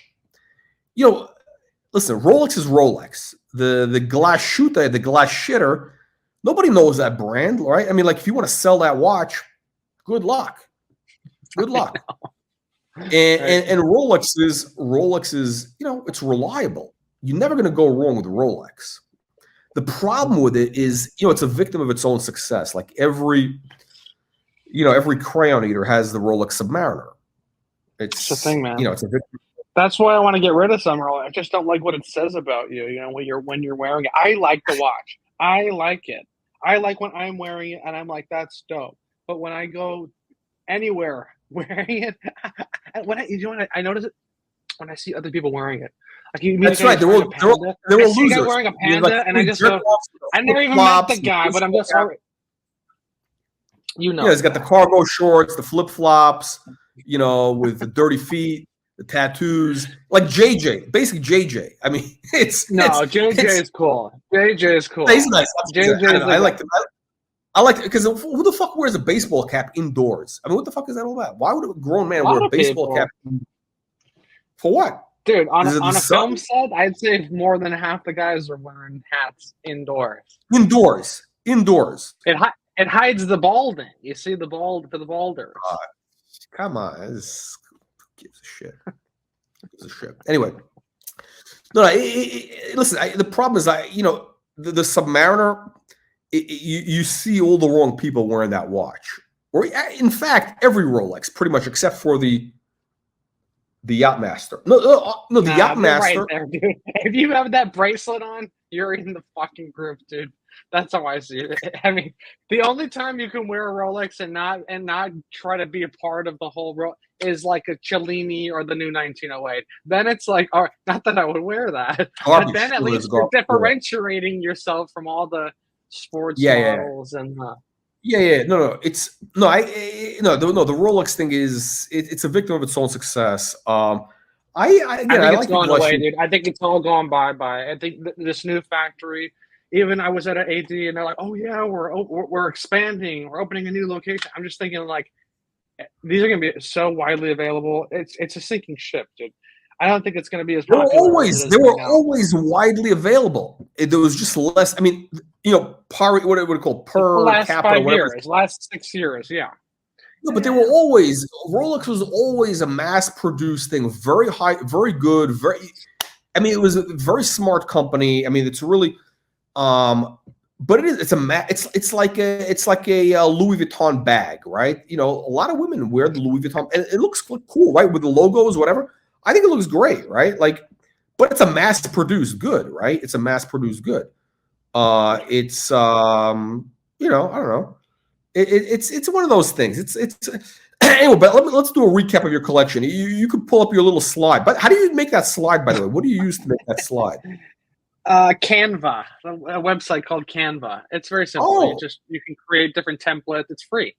listen, Rolex is Rolex. The glass shooter, the glass shitter. Nobody knows that brand, right? I mean, if you want to sell that watch, good luck. Good luck. And Rolex is it's reliable. You're never going to go wrong with Rolex. The problem with it is, it's a victim of its own success. Like every crayon eater has the Rolex Submariner. It's the thing, man. It's a victim. That's why I want to get rid of some Rolex. I just don't like what it says about you. When you're wearing it. I like the watch. I like it. I like when I'm wearing it, and I'm like, that's dope. But when I go anywhere wearing it, I notice it when I see other people wearing it. That's right. They were losers. Wearing a Panda, and I just go, I never even met the guy, but I'm just already. He's got the cargo shorts, the flip flops, with the dirty feet, the tattoos, like JJ, basically JJ. I mean, JJ is cool. JJ is cool. He's nice. I like it. I like it because who the fuck wears a baseball cap indoors? I mean, what the fuck is that all about? Why would a grown man wear a baseball cap? For what? Dude, on Is it on the a film sun? set, I'd say more than half the guys are wearing hats indoors. Indoors. Indoors. It hides the balding. You see the bald for the balders. Come on. This gives a shit. Gives a shit. Anyway. No, listen, the problem is, the Submariner, you see all the wrong people wearing that watch. Or, in fact, every Rolex, pretty much, except for the Yachtmaster. No, the Yachtmaster. Right there, dude. If you have that bracelet on, you're in the fucking group, dude. That's how I see it. I mean, the only time you can wear a Rolex and not try to be a part of the whole is like a Cellini or the new 1908. Then it's like, all right, not that I would wear that, Garbage. but then at least you're differentiating yourself from all the sports models and. Yeah. No. The Rolex thing it's a victim of its own success. I think it's gone away, dude. I think it's all gone bye. I think this new factory. Even I was at an AD and they're like, "Oh yeah, we're expanding. We're opening a new location." I'm just thinking like, these are going to be so widely available. It's a sinking ship, dude. I don't think it's going to be as popular. They were always widely available. There was just less. I mean, what it would call per last capita, 5 years, last 6 years, yeah. No, but they were always Rolex was always a mass-produced thing, very high, very good, it was a very smart company. I mean, it's really, but it's like a Louis Vuitton bag, right? A lot of women wear the Louis Vuitton, and it looks cool, right, with the logos, whatever. I think it looks great, right? Like, but it's a mass-produced good, right? It's a mass-produced good. I don't know. It's one of those things. It's anyway. But let's do a recap of your collection. You could pull up your little slide. But how do you make that slide? By the way, what do you use to make that slide? Canva, a website called Canva. It's very simple. Oh. You can create different templates. It's free.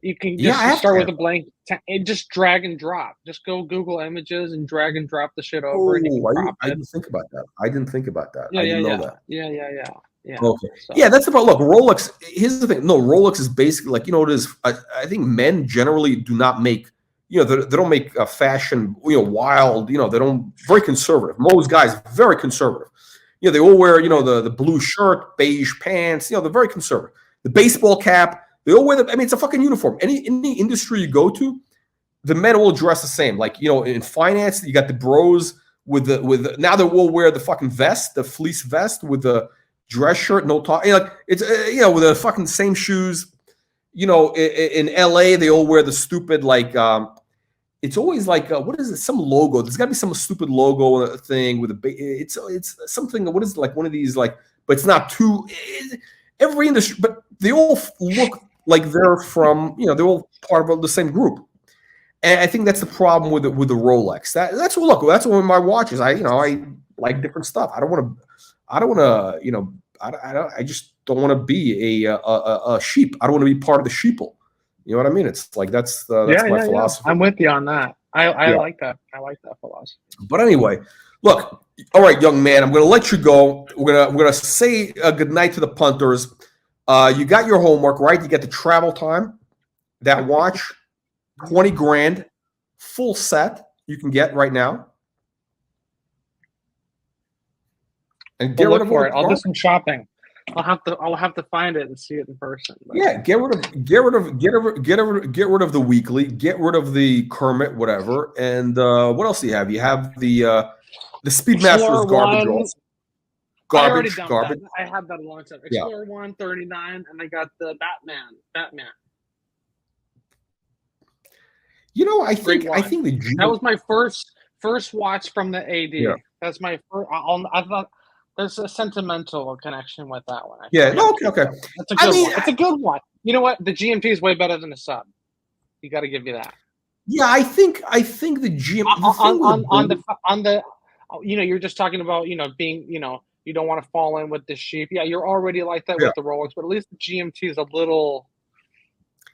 You can start with a blank and just drag and drop. Just go Google Images and drag and drop the shit over. And you can crop I didn't think about that. I didn't know that. Yeah. Okay. So. Yeah, that's about. Look, Rolex. Here's the thing. No, Rolex is basically like, it is. I think men generally do not make. They don't make fashion. Wild. They don't. Very conservative. Most guys very conservative. They all wear. The blue shirt, beige pants. They're very conservative. The baseball cap. They all wear it's a fucking uniform. Any industry you go to, the men all dress the same. Like, in finance, you got the bros now they all wear the fucking vest, the fleece vest with the dress shirt, no talk. It's with the fucking same shoes. In LA, they all wear the stupid it's always like what is it? Some logo. There's got to be some stupid logo thing with it's something. What is it, like one of these but it's not too. Every industry, but they all look like they're from, they're all part of the same group. And I think that's the problem with the Rolex. That's one of my watches. I like different stuff. I just don't want to be a sheep. I don't want to be part of the sheeple. You know what I mean? It's like that's my philosophy. I'm with you on that. I like that. I like that philosophy. But anyway, look, all right, young man, I'm going to let you go. We're gonna say good night to the punters. You got your homework, right? You get the travel time. That watch, 20 grand, full set you can get right now. And get rid of it. I'll do some shopping. I'll have to find it and see it in person. But. Yeah, get rid of the weekly, get rid of the Kermit, whatever. And what else do you have? You have the Speedmaster's garbage. Also. Garbage. That. I had that a long time. Explorer 139, and I got the Batman. I think that was my first watch from the AD. Yeah. That's my first. I thought there's a sentimental connection with that one. Okay. That's a good one. It's a good one. You know what? The GMT is way better than the sub. You got to give you that. Yeah, I think the GMT on the you're just talking about being you don't want to fall in with the sheep. Yeah, you're already like that with the Rolex, but at least the GMT is a little.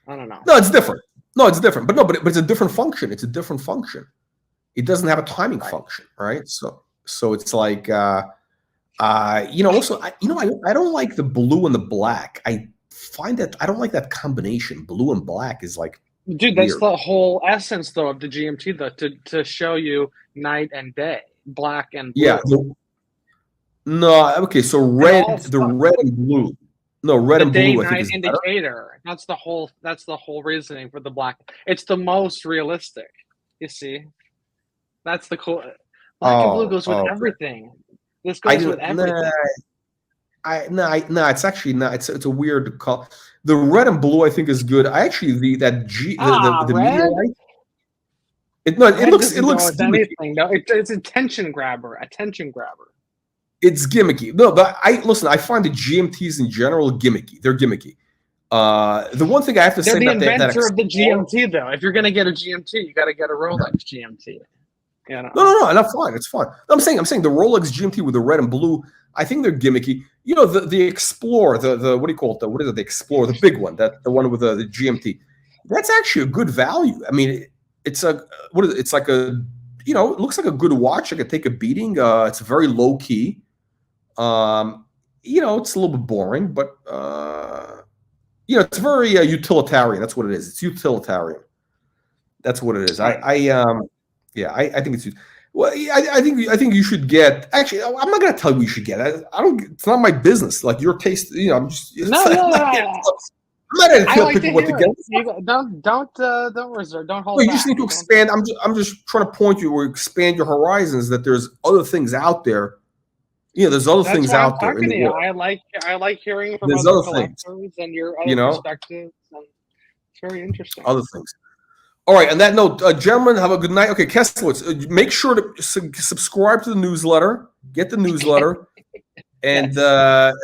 I don't know. No, it's different. But it's a different function. It's a different function. It doesn't have a timing function, right? So it's like, also, I don't like the blue and the black. I find that I don't like that combination. Blue and black is like, Dude, that's Weird. the whole essence, though, of the GMT, though, to show you night and day, black and blue. Yeah. No. Okay. So red, the red and blue. No, red and blue. I think day-night is indicator. That's the whole reasoning for the black. It's the most realistic. You see, that's the cool. Black and blue goes with everything. This goes with everything. No, it's actually not. It's a weird color. The red and blue, I think, is good. I actually the red? Medialite. It looks anything. No, it's attention grabber. It's gimmicky. No, but I find the GMTs in general gimmicky. They're gimmicky. The one thing I have to say about that inventor of the GMT, though. If you're going to get a GMT, you got to get a Rolex GMT. You know? No, not fine. It's fine. I'm saying the Rolex GMT with the red and blue. I think they're gimmicky. You know, the Explorer, the what do you call it? What is it? The Explorer, the big one, the one with the GMT. That's actually a good value. I mean, it's a it's like a, you know, it looks like a good watch. I could take a beating. It's very low key. You know, it's a little bit boring, but you know, it's very utilitarian. That's what it is. It's utilitarian. That's what it is. I think it's. Well, I think you should get. Actually, I'm not going to tell you should get. I don't. It's not my business. Like your taste. You know, I'm just. No. I'm not going to tell people what to get. Don't reserve. Don't hold. No, you just need to expand. I'm just trying to point you or expand your horizons. That there's other things out there. You know, there's other things out there. In the world. I like hearing from there's other things. And your other perspectives. And it's very interesting. Other things. All right. On that note, gentlemen, have a good night. Okay, Kesslowitz, make sure to subscribe to the newsletter. Get the newsletter, and yes.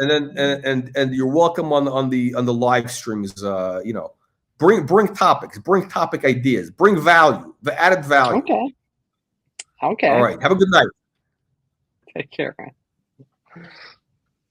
and you're welcome on the live streams. You know, bring topics, bring topic ideas, bring value, the added value. Okay. All right. Have a good night. Take care, man.